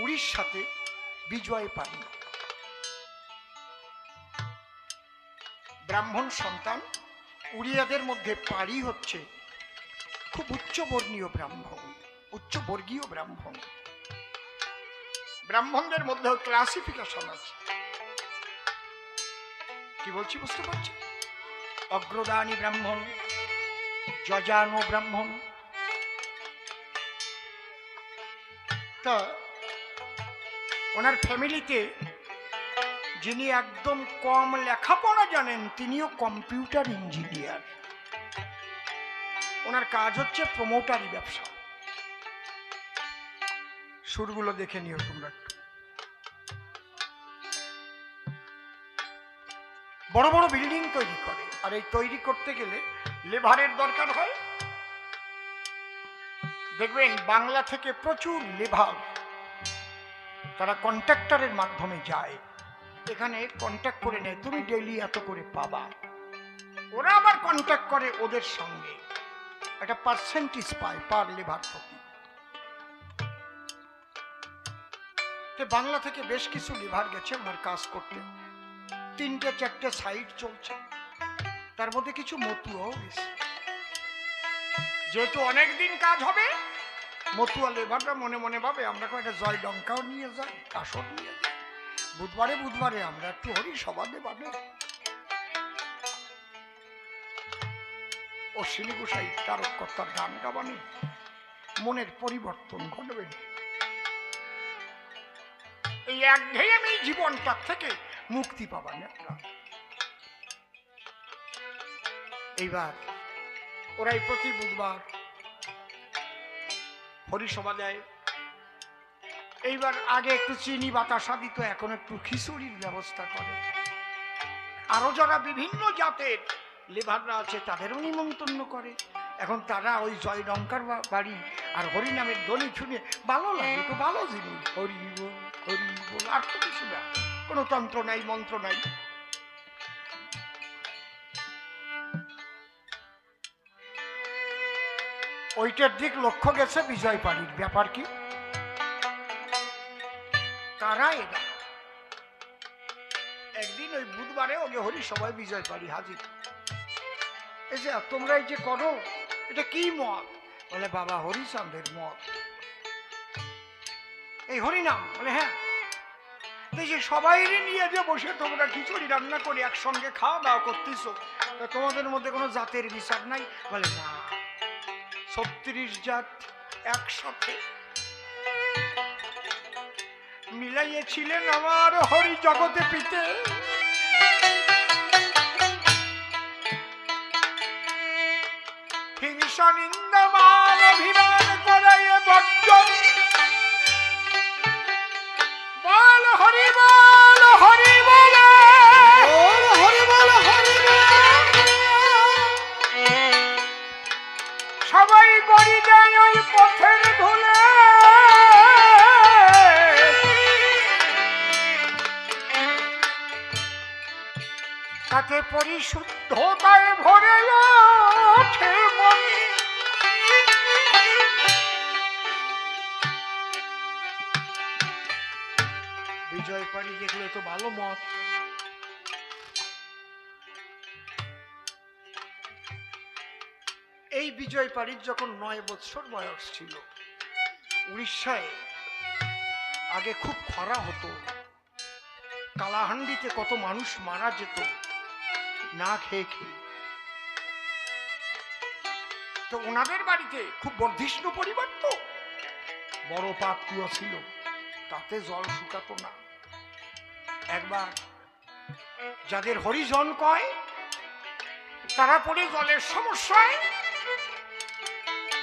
উড়িষ্যাতে বিজয় পানি, ব্রাহ্মণ সন্তান, উড়িয়াদের মধ্যে পারি হচ্ছে খুব উচ্চবর্ণীয় ব্রাহ্মণ, উচ্চবর্গীয় ব্রাহ্মণ। ব্রাহ্মণদের মধ্যেও ক্লাসিফিকেশন আছে। কি বলছি বুঝতে পারছি? অগ্রদানী ব্রাহ্মণ, যজানো ব্রাহ্মণ। তা ওনার ফ্যামিলিতে যিনি একদম কম লেখাপড়া জানেন, তিনিও কম্পিউটার ইঞ্জিনিয়ার। ওনার কাজ হচ্ছে প্রমোটারি ব্যবসা। সুরগুলো দেখে নিও তোমরা একটু। বড় বড় বিল্ডিং তৈরি করে, আর এই তৈরি করতে গেলে লেবারের দরকার হয়। দেখবেন বাংলা থেকে প্রচুর লেবার তারা কন্ট্রাক্টরের মাধ্যমে যায়, এখানে কন্ট্যাক্ট করে নেয়, তুমি ডেইলি এত করে পাবা। ওরা আবার কন্ট্যাক্ট করে ওদের সঙ্গে, একটা পার্সেন্টেজ পায় পার লেবার প্রতি। বাংলা থেকে বেশ কিছু লেবার গেছে ওনার কাজ করতে, 3-4টে সাইট চলছে, তার মধ্যে কিছু মতুয়াও গেছে। যেহেতু অনেকদিন কাজ হবে, মতুয়া লেবাররা মনে মনে ভাবে আমরা একটা জয় ডঙ্কাও নিয়ে যাই, কাসর নিয়ে যাই, বুধবারে বুধবারে আমরা একটু হরি সবাদে বানে। অশ্বিনী গোসাই তারকর্তার গান গাবানি, মনের পরিবর্তন ঘটবে। এই একঘেয়েমি জীবনটা থেকে মুক্তি পাবেন একটা। এইবার ওরাই প্রতি বুধবার হরিসভা দেয়। এইবার আগে একটু চিনি বাতাসা দিত, এখন একটু খিচুড়ির ব্যবস্থা করে। আরো যারা বিভিন্ন জাতের লেবাররা আছে তাদেরও নিমন্ত্রণ করে। এখন তারা ওই জয় ডঙ্কার বাড়ি আর হরি নামের ধ্বনি শুনে ভালো লাগে, তো ভালো জিনিস, হরি বল হরি বল, আর তো কিছু না, কোনো তন্ত্র নাই, মন্ত্র নাই। ওইটার দিক লক্ষ্য গেছে বিজয় পাড়ির। ব্যাপার কি? কারা এরা? একদিন ওই বুধবারে ওকে হরি সবাই বিজয় পাড়ি হাজির। এই যে তোমরা এই যে করো, এটা কি মত? বলে বাবা হরিচন্দ্রের মত। এই হরিনাম? বলে হ্যাঁ। এই যে সবাই নিয়ে যে বসে তোমরা খিচুড়ি রান্না করে একসঙ্গে খাওয়া দাওয়া করতেছ, তোমাদের মধ্যে কোনো জাতের বিচার নাই? বলে না, 36 জাত একসাথে মিলাইয়েছিলেন আমার হরি জগতে পিতে। হিংসা নিন্দা মান অভিমান করাইয়ে বর্জন, বল হরি বল হরি বল হরি বল হরি সবাই গড়ি দেয় ওই পথের ধুলে। তাতে পরিশুদ্ধতায় ভরে ওঠে মন। বিজয় পাড়ি দেখলে তো ভালো মত। এই এই বিজয় পাড়ির যখন 9 বছর বয়স ছিল, উড়িষ্যায় আগে খুব খরা হতো, কালাহান্ডিতে কত মানুষ মারা যেত না খেয়ে খেয়ে। তো ওনাদের বাড়িতে খুব বর্ধিষ্ণু পরিবার, তো বড় পাত কুয়া ছিল, তাতে জল শুকাতো না। একবার যাদের হরিজন কয় তারা পড়ে জলের সমস্যায়,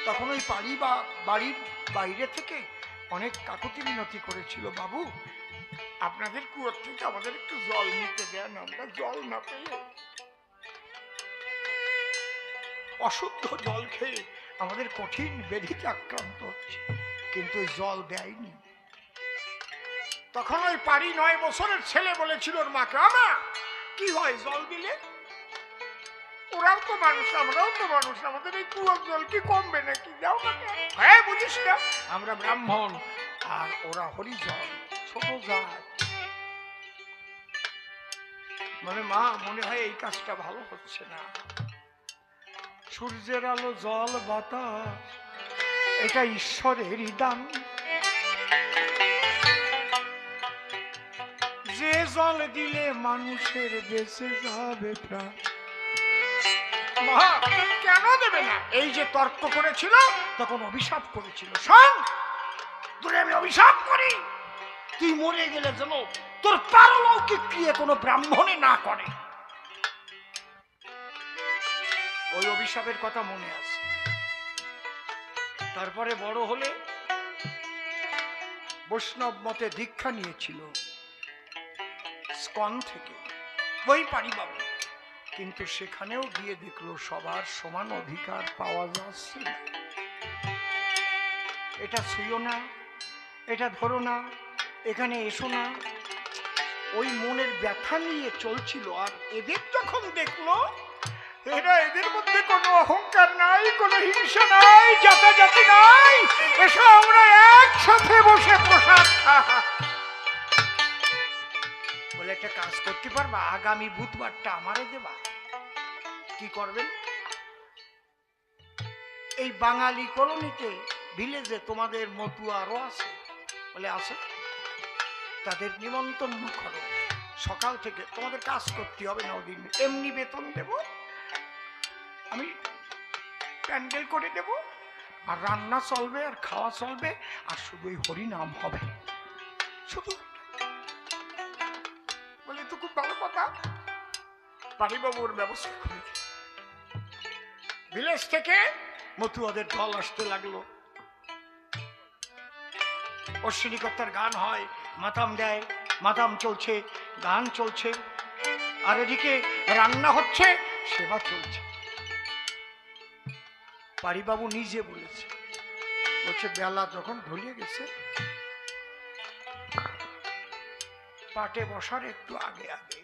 তখন ওই বাড়ি বা বাড়ির বাইরে থেকে অনেক কাকুতি মিনতি করেছিল, বাবু আপনাদের কুয়োর থেকে আমাদের একটু জল নিতে দেন, আমরা জল না পেয়ে অশুদ্ধ জল খেয়ে আমাদের কঠিন ব্যাধিতে আক্রান্ত হচ্ছে, কিন্তু জল দেয়নি। তখন ওই পারি 9 বছরের ছেলে বলেছিল ওর মাকে, আমা কি হয় জল দিলে? ওরাও তো মানুষ, আমরাও তো মানুষ, আমাদের এই কুয়োর জল কি কমবে নাকি? যাও না। হ্যাঁ বুঝিস না, আমরা ব্রাহ্মণ আর ওরা হরিজন, ছোট জাত। মানে মা মনে হয় এই কাজটা ভালো হচ্ছে না। সূর্যের আলো, জল, বাতাস এটা ঈশ্বরেরই দান। যে জল দিলে মানুষের বেঁচে যাবে প্রাণ। মা কেন দেবে না? এই যে তর্ক করেছিল তখন অভিশাপ করেছিল, শোন তোরে আমি অভিশাপ করি, তুই মরে গেলে যেন তোর পারলৌকিক ক্রিয়া কোনো ব্রাহ্মণে না করে। ওই অভিশাপের কথা মনে আছে। তারপরে বড় হলে বৈষ্ণব মতে দীক্ষা নিয়েছিল স্কন থেকে, ওই পারিবাবু, কিন্তু সেখানেও গিয়ে দেখলো সবার সমান অধিকার পাওয়া যাচ্ছে না। এটা ছুঁয়ো না, এটা ধরো না, এখানে এসো না, ওই মনের ব্যথা নিয়ে চলছিল। আর এদের যখন দেখলো এদের মধ্যে কোনো অহংকার নাই, কোনো হিংসা নাই, জাতাজাতি নাই, এসো আমরা একসাথে বসে প্রসাদ বলে একটা কাজ করতে পারবা, আগামী বুধবারটা আমারে দেবা। কি করবেন? এই বাঙালি কলোনিতে ভিলেজে তোমাদের মতুয়া আরো আছে, বলে আছে, তাদের নিমন্ত্রণ করো, সকাল থেকে তোমাদের কাজ করতে হবে না, ওদিন এমনি বেতন দেব, আমি প্যান্ডেল করে দেব, আর রান্না চলবে আর খাওয়া চলবে, আর শুধু হরিনাম হবে শুধু। বলে তো খুব ভালো কথা, পারিবাবুর ব্যবস্থা করে। ভিলেজ থেকে মতুয়াদের দল আসতে লাগলো, অশ্বিনীকর্তার গান হয়, মাতাম দেয়, মাতাম চলছে, গান চলছে, আর এদিকে রান্না হচ্ছে, সেবা চলছে। পারিবাবু নিজে বলেছে, বলছে বেলা যখন ঢলিয়ে গেছে, পাটে বসার একটু আগে আগে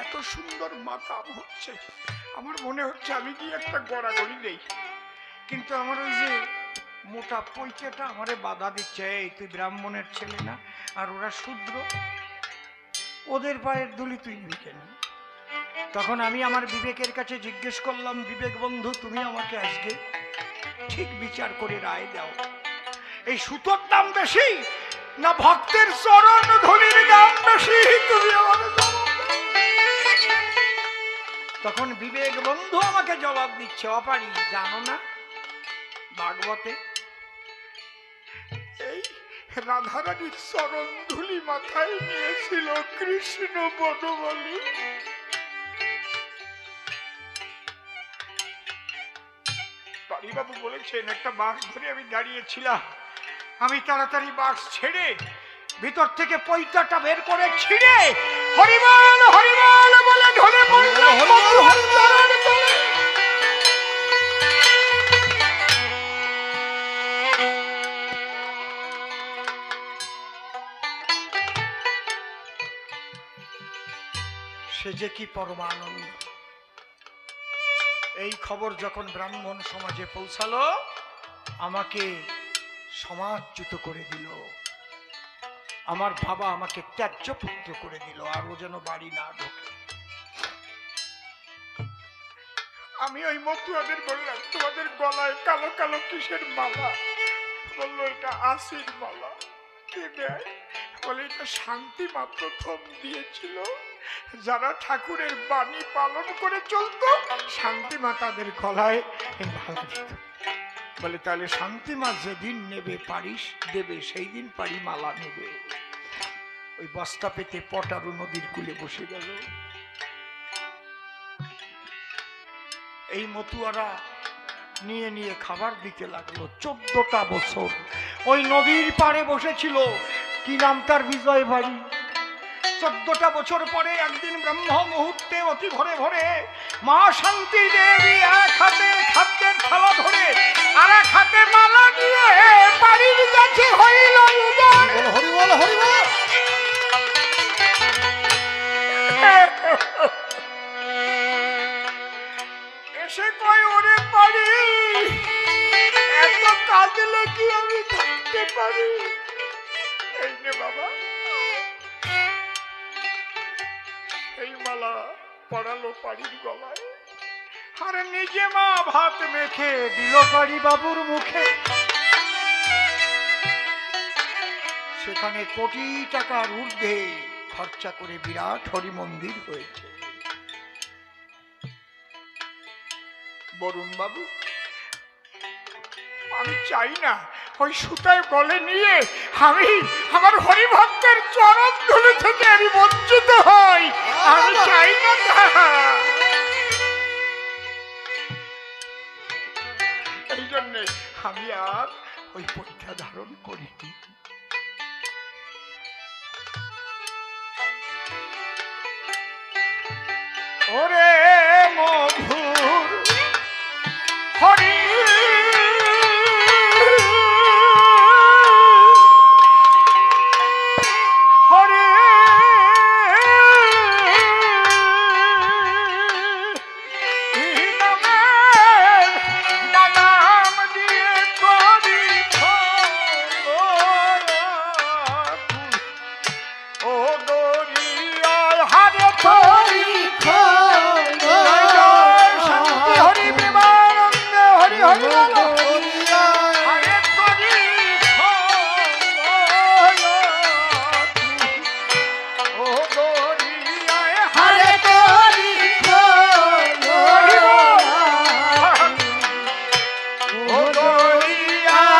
এত সুন্দর মাতাম হচ্ছে, আমার মনে হচ্ছে আমি কি একটা গড়াগড়ি দেই, কিন্তু আমার ওই যে মোটা পৈতেটা আমারে বাধা দিচ্ছে, এই তুই ব্রাহ্মণের ছেলে না, আর ওরা শূদ্র, ওদের পায়ের ধুলি তুই নিবি কেন? তখন আমি আমার বিবেকের কাছে জিজ্ঞেস করলাম, বিবেক বন্ধু তুমি আমাকে আজকে ঠিক বিচার করে রায় দাও, এই সুতোর দাম বেশি না ভক্তের চরণ ধুলির দাম বেশি? তুমি আমাকে তখন বিবেক বন্ধু আমাকে জবাব দিচ্ছে, অপারি জানো না ভাগবতে এই রাধারানীর চরণ ধুলি মাথায় নিয়েছিল কৃষ্ণ বনমালী। পারিবাবু বলেছেন একটা বাক্স ধরে আমি দাঁড়িয়েছিলাম, আমি তাড়াতাড়ি বাক্স ছেড়ে ভিতর থেকে পৈতাটা বের করে ছিঁড়ে হরিবল হরিবল বলে ঢলে পড়লাম মধুর চরণ তলে। সে যে কি পরমানন্দ। এই খবর যখন ব্রাহ্মণ সমাজে পৌঁছালো, আমাকে সমাজচ্যুত করে দিল, আমার বাবা আমাকে ত্যায্য পুত্র করে দিল, আর ও যেন বাড়ি না ঢোকে। আমি ওই মতুয়াদের বললাম, তোমাদের গলায় কালো কালো কিসের মালা? বললো এটা আশির মালা। কে দেয়? বলে এটা শান্তি মা প্রথম দিয়েছিল। যারা ঠাকুরের বাণী পালন করে চলতো, শান্তি মা তাদের গলায় এই মালা দিত। বলে তাহলে শান্তি মা যেদিন নেবে পারিস দেবে, সেই দিন পারি মালা নেবে। ওই বস্তা পেতে পটারু নদীর কূলে বসে গেল। এই মতুয়ারা নিয়ে নিয়ে খাবার দিতে লাগলো। 14টা বছর ওই নদীর পাড়ে বসেছিল। কি নাম তার? বিজয় বাড়ি। 14টা বছর পরে একদিন ব্রহ্ম মুহূর্তে অতি ভোরে ভোরে মা শান্তি দেবী এক হাতে খাদ্যের থালা ধরে আর এক হাতে মালা নিয়ে বাড়ির কাছে হইল উদয়। হরি বল হরি বল। এসে কই ওরে পারি, এত কাঁদলে কি আমি থাকতে পারি? এই নে বাবা। এই মালা পড়ালো পাড়ির গলায়, আর নিজে মা ভাত মেখে দিল পাড়ি বাবুর মুখে। সেখানে কোটি টাকার ঊর্ধ্বে খরচা করে বিরাট হরি মন্দির হয়েছে। বরুণ বাবু, আমি চাই না ওই সুতায় গলে নিয়ে আমি আমার হরিভক্তের চরণ ধুলি থেকে আমি বঞ্চিত হই। আমি চাই না তা। এই জন্যে আমি আর ওই পরীক্ষা ধারণ করিনি। ওরে মধুর হরি হরে নাম দিয়ে করি ও দরিয়ায় হারে করি শান্তি হরি প্রেমানন্দ হরি হরি বলো। হারে করি ও দরিয়ায় হারে করি হরি বল। ও দরিয়ায়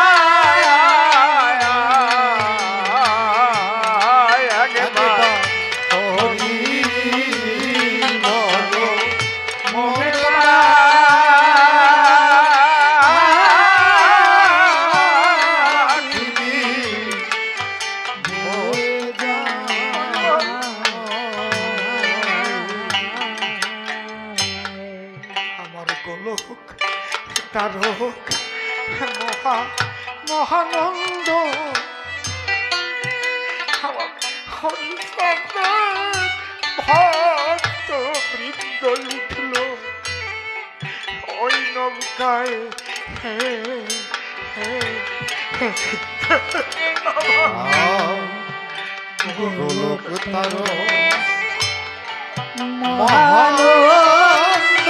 একবার হরি বল মনে আমার গোলক তারক মহা মহানন্দ আমার হরিচন্দ্র ভক্ত বৃন্দ উঠল ওই নৌকায়। হে হে গোলক তার মহানন্দ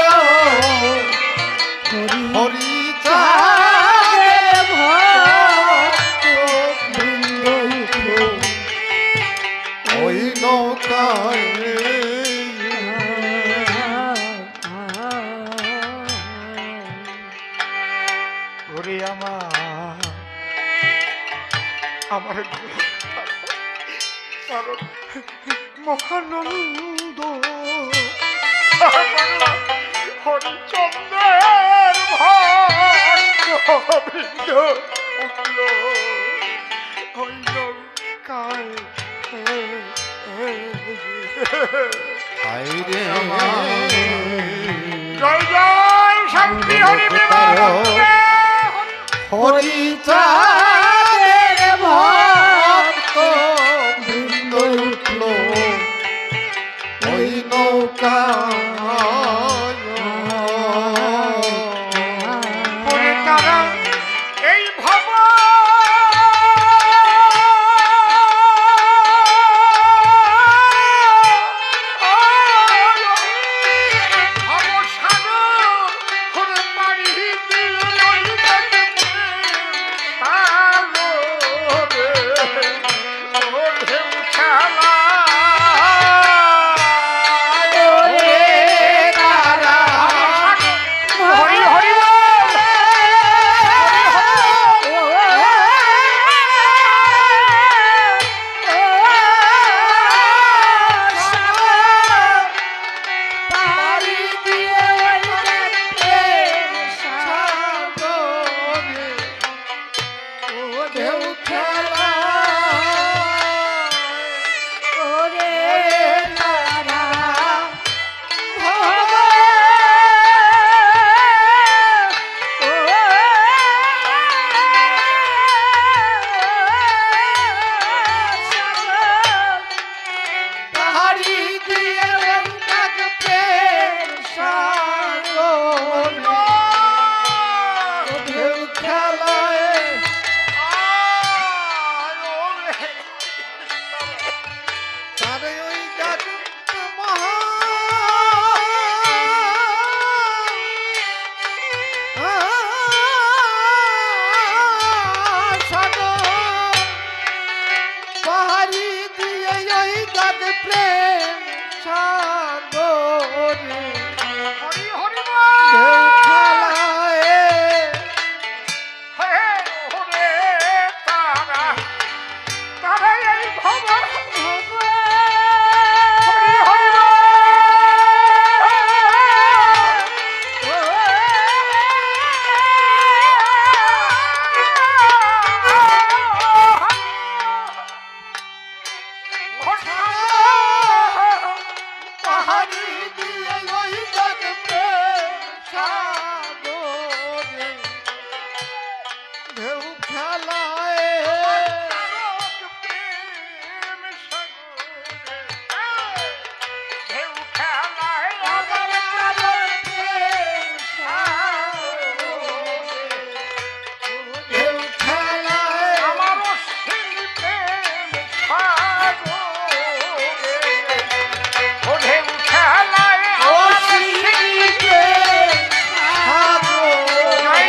হরি চাঁদের ভক্ত বৃন্দ উঠল ওই নৌকায়। ওরে আমার কারণ মহানন্দ হরিচন্দ্রের ভক্ত বৃন্দ উঠল ওই নৌকায়। জয় জয় শান্তি হরি প্রেমানন্দ হরি চাঁদের ভক্ত বৃন্দ উঠল ওই নৌকায়। পরে তারা এই ভব ভবসাগর প্রেম সাগরে হরি হরি ঢেউ খেলায় হে ওরে তারা তারা এই ভব হরি হরি পাহাড়ি দিয়ে ওই জগ প্রেম সাগরে ঢেউ খেলায় ঢেউ খেলায় ও শ্রী প্রেম সাগরে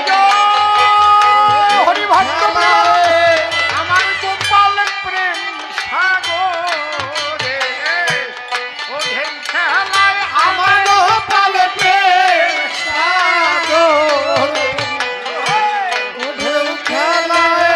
আমার গোপাল প্রেম সাগরে ও ঢেউ খেলায় আমার গোপাল প্রেম সাগরে ঢেউ খেলায়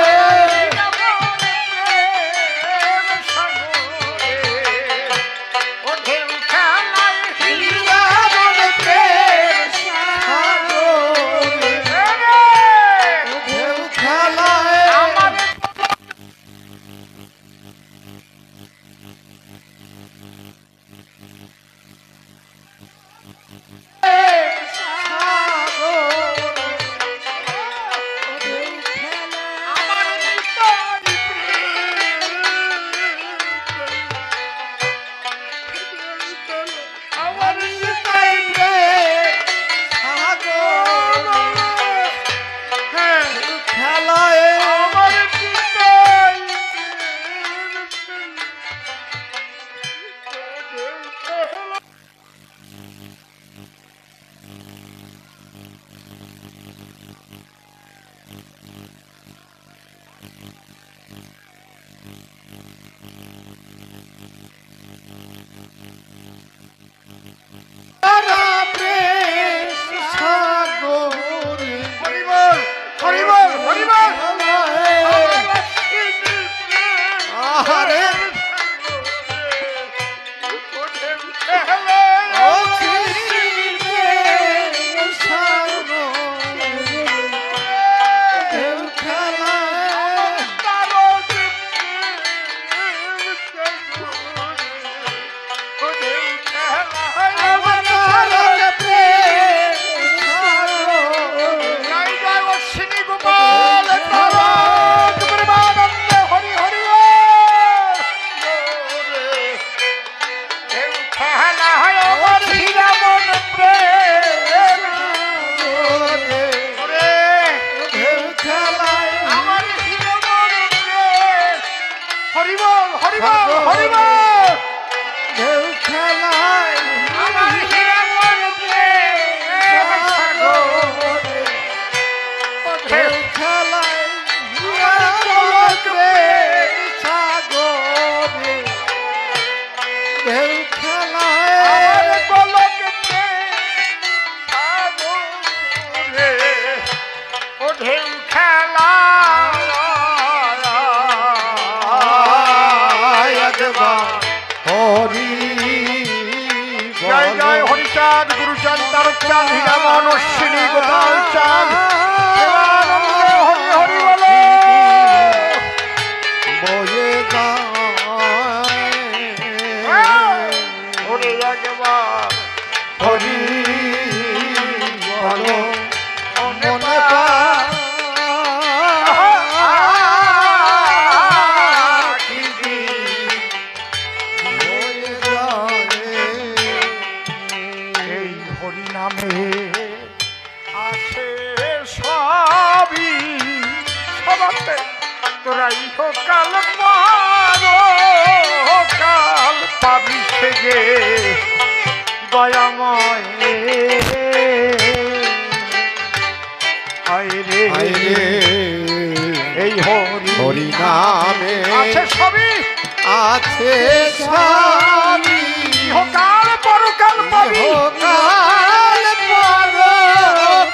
হীরামন প্রেম সাগরে ঢেউ খেলায় হরিবল হরিবল হরিবল ঢেউ খেলায় আমার হীরামন প্রেম সাগরে ঢেউ খেলায় হীরামন প্রেম সাগরে ঢেউ খেলায় আমার গোলক প্রেম সাগরে ও ঢেউ খেলা হরি জয় জয় হরিচাঁদ গুরুচাঁদ তারকচাঁদ হীরামন অশ্বিনী গোপাল চাঁদ প্রেমানন্দে হরি হরি বলে বয়ে হরি একবার হরি বলো মনে এই হরি নামে আছে সবই সবাতে তোরাই কাল পারো কাল পাবি সেগে দয়াময় আয় রে এই হরি হরি নামে আছে সবই আছে স্বামী ইহকাল পরকাল পাবি ইহকাল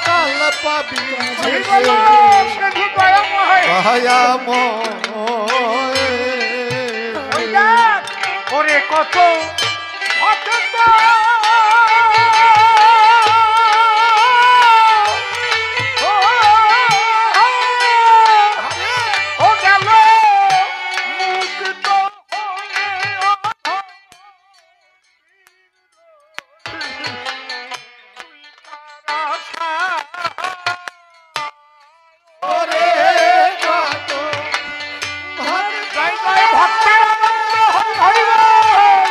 পরকাল পাবি এই বলো সাধু দয়াময় দয়াময় ওই দেখ ওরে কত ভক্ত ও গেল মুক্ত ওরে কত জয় জয় ভক্তের আনন্দ হরি হরি বল।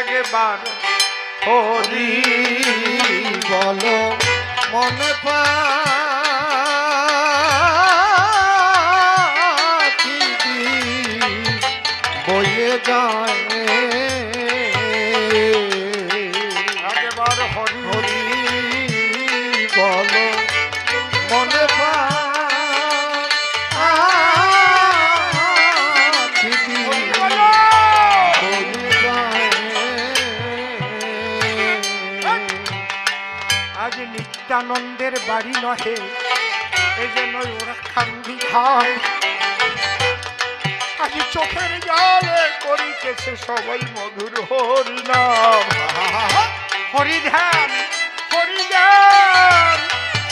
একবার হরি বলো মনে পাখি বইয়ে যায় একবার হরি হরি বলো মনে পাখি আজ নিত্যানন্দের বাড়ি নহে এজন্য ওরা খান্দি খায় আজ চোখের জলে করিতেছে সবাই মধুর হরিনাম হরি ধ্যান হরি জ্ঞান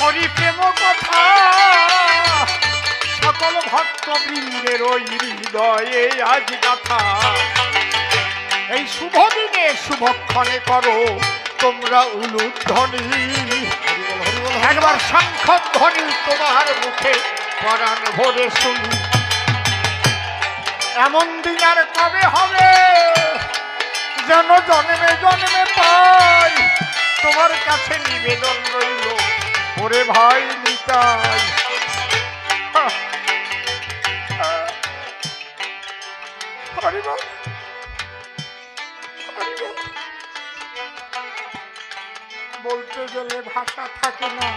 হরি প্রেম কথা সকল ভক্ত বৃন্দের ওই হৃদয়ে আজ গাথা এই শুভ দিনে শুভক্ষণে করো তোমরা উলুধ্বনি একবার শঙ্খধ্বনি তোমার মুখে পরাণ ভরে শুনি এমন দিন আর কবে হবে যেন জন্মে জন্মে পাই তোমার কাছে নিবেদন রইল ওরে ভাই নিতাই হরি বল হরি বল বলতে গেলে ভাষা থাকে না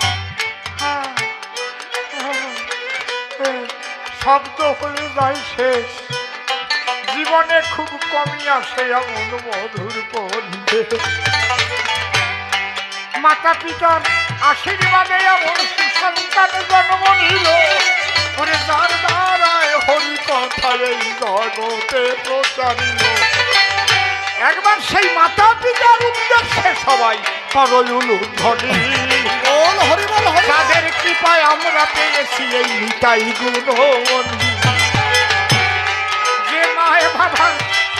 শব্দ হয়ে যায় শেষ জীবনে খুব কমই আসে এমন মধুর পরিবেশ মাতা পিতার আশীর্বাদে এমন সুসন্তান জন্ম নিল ওরে যার দ্বারায় হরি কথা এই জগতে প্রচারিল একবার সেই মাতা পিতার উদ্দেশ্যে সবাই করুলধ্বনি বল হরি বল হরি তাদের কৃপায় আমরা পেয়েছি এই নিতাই গুণমণি রাধার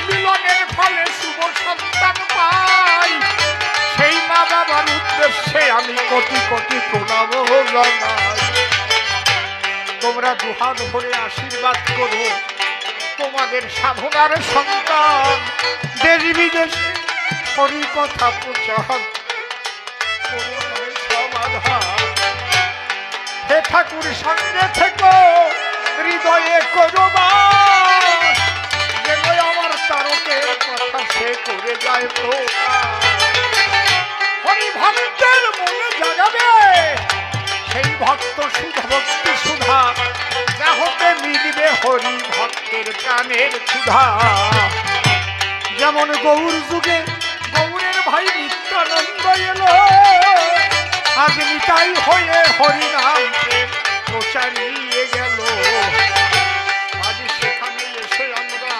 মিলনের ফলে শুভ সন্তান পাই, সেই মা বাবার উদ্দেশ্যে আমি কোটি কোটি প্রণাম জানাই। তোমরা দুহাত ভরে আশীর্বাদ করো, তোমাদের সাধনার সন্তান দেশ বিদেশে হরি কথা প্রচার সমাধান। হে ঠাকুর সঙ্গে থেকো, হৃদয়ে করো বাস, যেন আমার তারকের কথা সে করে যায় প্রকাশ। হরি ভক্তের মনে জাগাবে সেই ভক্ত সুধা ভক্তি সুধা, যা হতে মিলবে হরি ভক্তের প্রাণের ক্ষুধা। যেমন গৌর যুগে গৌরের ভাই নিত্যানন্দ এলো, আজ নিতাই হয়ে হরিনাম প্রচারিয়ে গেল। আজ সেখানে এসে আমরা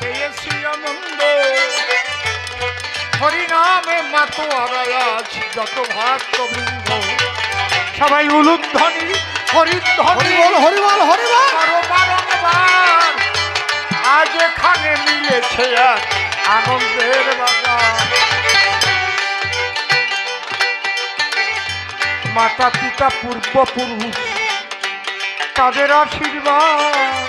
পেয়েছি আনন্দ, হরিনামে মাতোয়ারা আজ যত ভক্তবৃন্দ, সবাই উলুধ্বনি হরিধ্বনি হরিবল হরিবল আরো বারংবার। আজ এখানে মিলেছে এক আনন্দের বাজার। মাতা পিতা পূর্বপুরুষ তাদের আশীর্বাদ,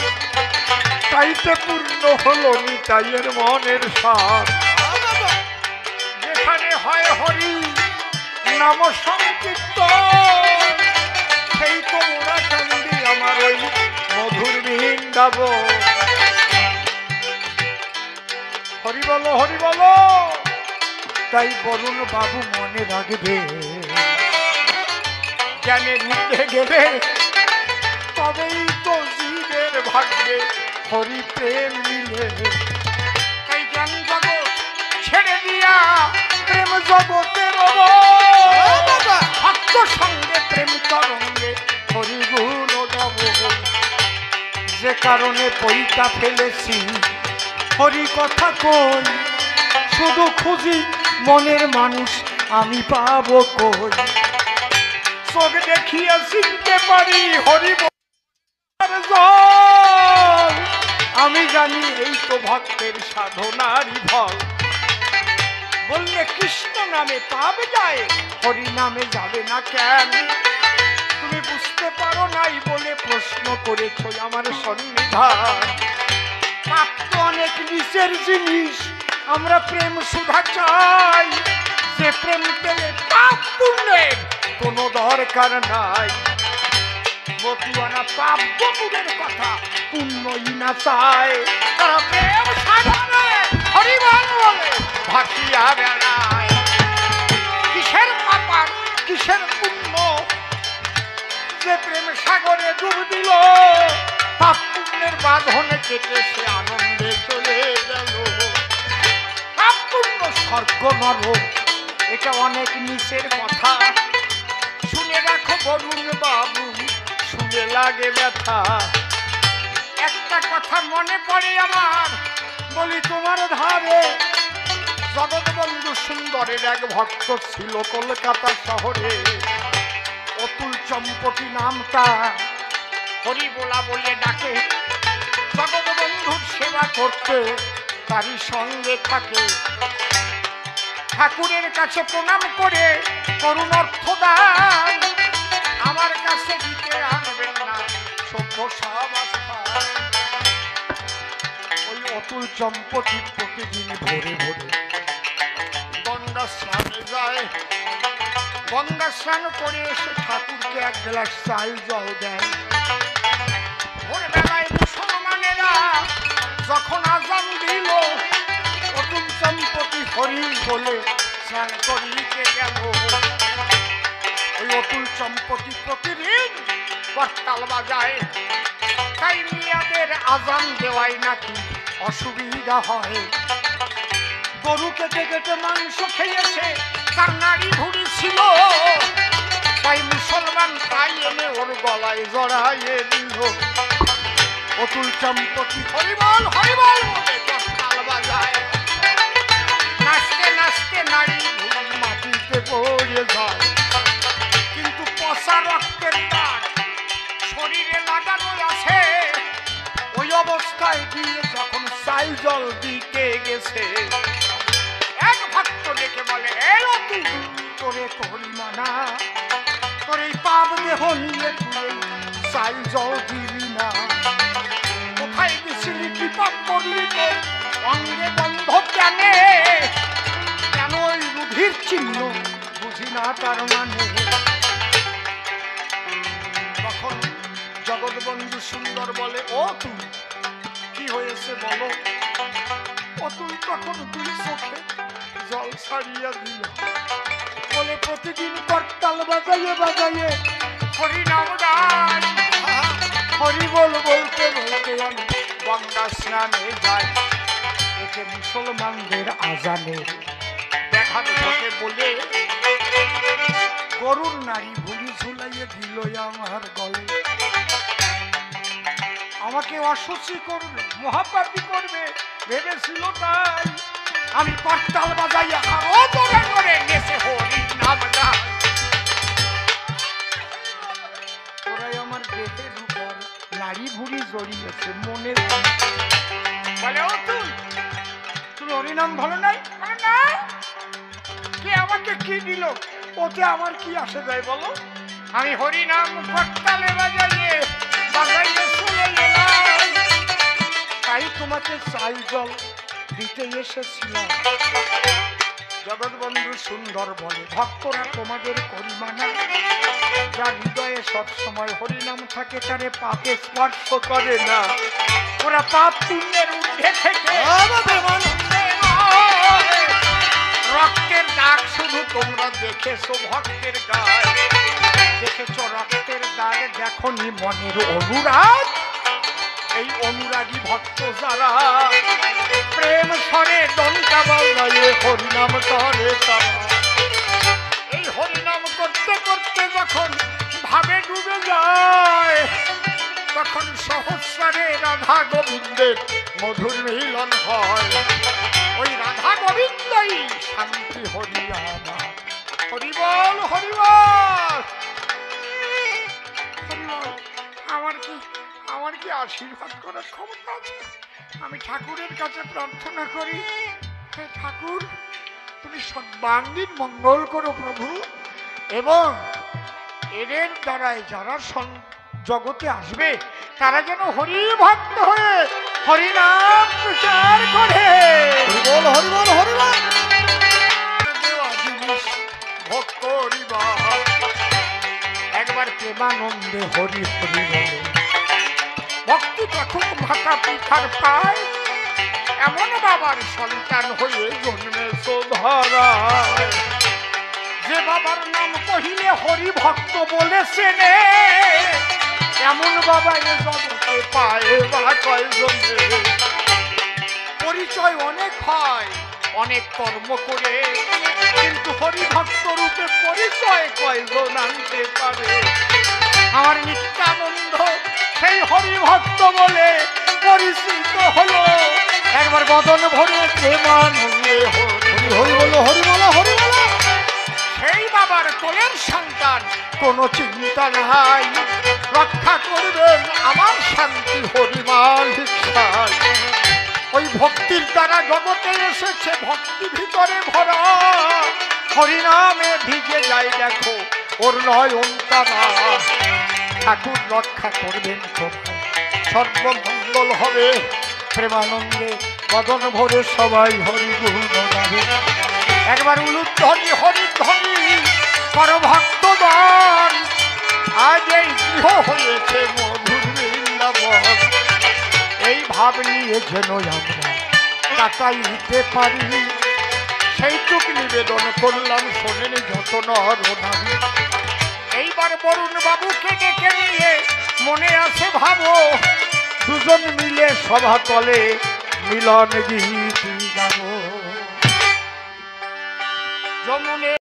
তাইতে পূর্ণ হলো নিতাইয়ের মনের সাথ। যেখানে হয় হরি নাম সংকীর্তন, সেই তো ওরা কান্দি আমার ওই মধুর বৃন্দাবন। হরি বলো হরি বলো, তাই বরুণ বাবু মনে রাখবে, জ্ঞানের ঊর্ধ্বে গেলে তবেই তো জীবের ভাগ্যে হরি প্রেম মিলে। তাই জ্ঞান জগৎ ছেড়ে দিয়া প্রেম জগতের ভক্ত সঙ্গে প্রেম তরঙ্গে হরি গুণ গাব। যে কারণে পইতা ফেলেছি হরি কথা কই, শুধু খুঁজি মনের মানুষ আমি পাবো কই। চোখ দেখিয়ে চিনতে পারি হরি জল, আমি জানি এই তো ভক্তের সাধনারই ফল। বললে কৃষ্ণ নামে পাপ যায়, হরি নামে যাবে না কেন? তুমি বুঝতে পারো নাই বলে প্রশ্ন করেছ আমার সন্নিধান। পাপ তো অনেক নিচের জিনিস, আমরা প্রেম সুধা চাই। যে প্রেম পেলে পাপ পুণ্যের কোনো দরকার নাই। বতুয়ানা পাপ পুণ্যের কথা পুণ্যই না চায়, তারা প্রেম সাধনে হরিবল বলে ভাসিয়া বেড়ায়। কিসের পাপ আর কিসের পুণ্য, যে প্রেম সাগরে ডুব দিল, পাপ পুণ্যের বাঁধনে কেটে সে আনন্দে চলে গেল। পাপ পুণ্য স্বর্গ নরক এটা অনেক নিচের কথা, শুনে রাখো বরুণ বাবু, শুনে লাগে ব্যথা। একটা কথা মনে পড়ে আমার, বলি তোমার ধারে। জগৎবন্ধু সুন্দরের এক ভক্ত ছিল কলকাতা শহরে, অতুল চম্পটি নামটা, হরি বলা বলে ডাকে। জগৎবন্ধুর সেবা করতে তারই সঙ্গে থাকে। ঠাকুরের কাছে প্রণাম করে করুণ অর্থ দান, আমার কাছে দিতে আনবেন না সভ্য সব আস্থা। ওই অতুল চম্পটি প্রতিদিন ভোরে ভোরে গঙ্গা স্নানে যায়। গঙ্গা স্নান করে এসে ঠাকুরকে এক গ্লাস চাল জল দেয়। ভোরবেলায় মুসলমানেরা যখন আজান দিল, অতুল চম্পটি হরি বলে স্নান করিতে গেল। ওই অতুল চম্পটি প্রতিদিন করতাল বাজায়, তাই মিয়াদের আজান দেওয়াই নাকি অসুবিধা হয়। গরু কেটে কেটে মাংস খেয়েছে, তার নাড়ি ভুড়ি ছিল, তাই মুসলমান তাই এনে ওর গলায় জড়াইয়ে দিল। অতুল চম্পটি হরিবল হরিবল বলে করতাল বাজায়। নাচতে নাচতে নাড়ি ভুড়ি মাটিতে পড়ে যায়, কিন্তু পচা রক্তের দাগ শরীরে লাগানো আছে। ওই অবস্থায় গিয়ে যখন দেহ নিয়ে তুই চাই জল দিলি না। কোথায় গেছিলি, কি পাপ করলি তো অঙ্গে গন্ধ কেনে? কেন ওই রুধির চিহ্ন বুঝি না তার মানে। তখন জগৎবন্ধু সুন্দর বলে, ও তুমি কি হয়েছে বলো। অতুল তখন দুই চোখে জল ছাড়িয়া দিল, বলে প্রতিদিন করতাল বাজাইয়ে বাজাইয়ে হরি নাম গাই, হরি বল বলতে বলতে আমি গঙ্গা স্নানে যাই। একে মুসলমানদের আজানে দেখার ঘটে বলে গরুর নারী ভুড়ি ঝুলাইয়ে দিল আমার গলে। আমাকে অসুচি করবে, মহাপাপী করবে ভেবেছিল, তাই আমি করতাল বাজাইয়া আরো জোরে করে নেচে হরি নাম গাই। ওরাই আমার দেহের উপর নারী ভুড়ি জড়িয়েছে মনে বলে, ও তুমি হরিনাম ভালো নাই? না, কে আমাকে কি দিল ওতে আমার কি আসে যায় বলো। আমি হরিনাম করতালে বাজাইয়ে বাজাইয়ে চলে এলাম, তাই তোমাকে চাই জল দিতে এসেছিলাম। জগৎবন্ধু সুন্দর বলে, ভক্তরা তোমাদের করিমানা, যার হৃদয়ে সবসময় হরিনাম থাকে তারে পাপে স্পর্শ করে না। ওরা পাপ পুণ্যের ঊর্ধ্বে থেকে রক্তের দাগ শুধু তোমরা দেখেছো ভক্তের গায়ে, দেখেছো রক্তের দাগ, দেখনি মনের অনুরাগ। এই অনুরাগী ভক্ত যারা প্রেম স্বরে ডঙ্কা বাজায়ে হরিনাম করে তারা, এই হরিনাম করতে করতে যখন ভাবে ডুবে যায়, তখন সহস্রে রাধা গোবিন্দের মধুর মিলন হয়। ওই রাধা গোবিন্দই শান্তি হরিয়া হরিবল হরিবল হরিবল। আমার কি আশীর্বাদ করার ক্ষমতা আছে? আমি ঠাকুরের কাছে প্রার্থনা করি, হে ঠাকুর তুমি সর্বাঙ্গীন মঙ্গল করো প্রভু, এবং এদের দ্বারাই যারা জগতে আসবে তারা যেন হরি ভক্ত হয়ে হরিনাম প্রচার করে। হরিবল হরিবল হরিবল। দেওয়া জিনিস ভক্ত হরিবা, একবার প্রেমানন্দে হরি হরি বলে। ভক্তি তখন মাতা পিতার পায়, এমন বাবার সন্তান হয়ে জন্মেছ ধরায়। যে বাবার নাম কহিলে হরি ভক্ত বলেছে নে, এমন বাবা এ জগতে পায় বা কয়জনে। পরিচয় অনেক হয় অনেক কর্ম করে, কিন্তু হরি ভক্ত রূপে পরিচয় কয়জন আনতে পারে। আমার নিত্যানন্দ সেই হরি ভক্ত বলে পরিচিত হলো, একবার বদন ভরে প্রেমানন্দে হরি বলো হরি বলো হরি বলো। সেই বাবার কোলের সন্তান, কোনো চিন্তা নাই, রক্ষা করবেন আমার শান্তি হরিমালিক সাই। ওই ভক্তির দ্বারা জগতে এসেছে, ভক্তি ভিতরে ভরা, হরিনামে ভিজে যায় দেখো ওর নয়ন তারা। ঠাকুর রক্ষা করবেন তোমায়, সর্বমঙ্গল হবে প্রেমানন্দে বদন ভরে সবাই হরি গুণ গাবে। একবার উলুধ্বনি হরিধ্বনি কর ভক্তগণ, আজ এই গৃহ হয়েছে মধুর বৃন্দাবন। এই ভাব নিয়ে যেন আমরা কাটাইতে পারি, সেইটুক নিবেদন করলাম শোনেন যত নর নারী। এইবার বরুণ বাবুকে ডেকে নিয়ে মনে আছে ভাবো, দুজন মিলে সভা তলে মিলন গীতি গাবো। যমুনে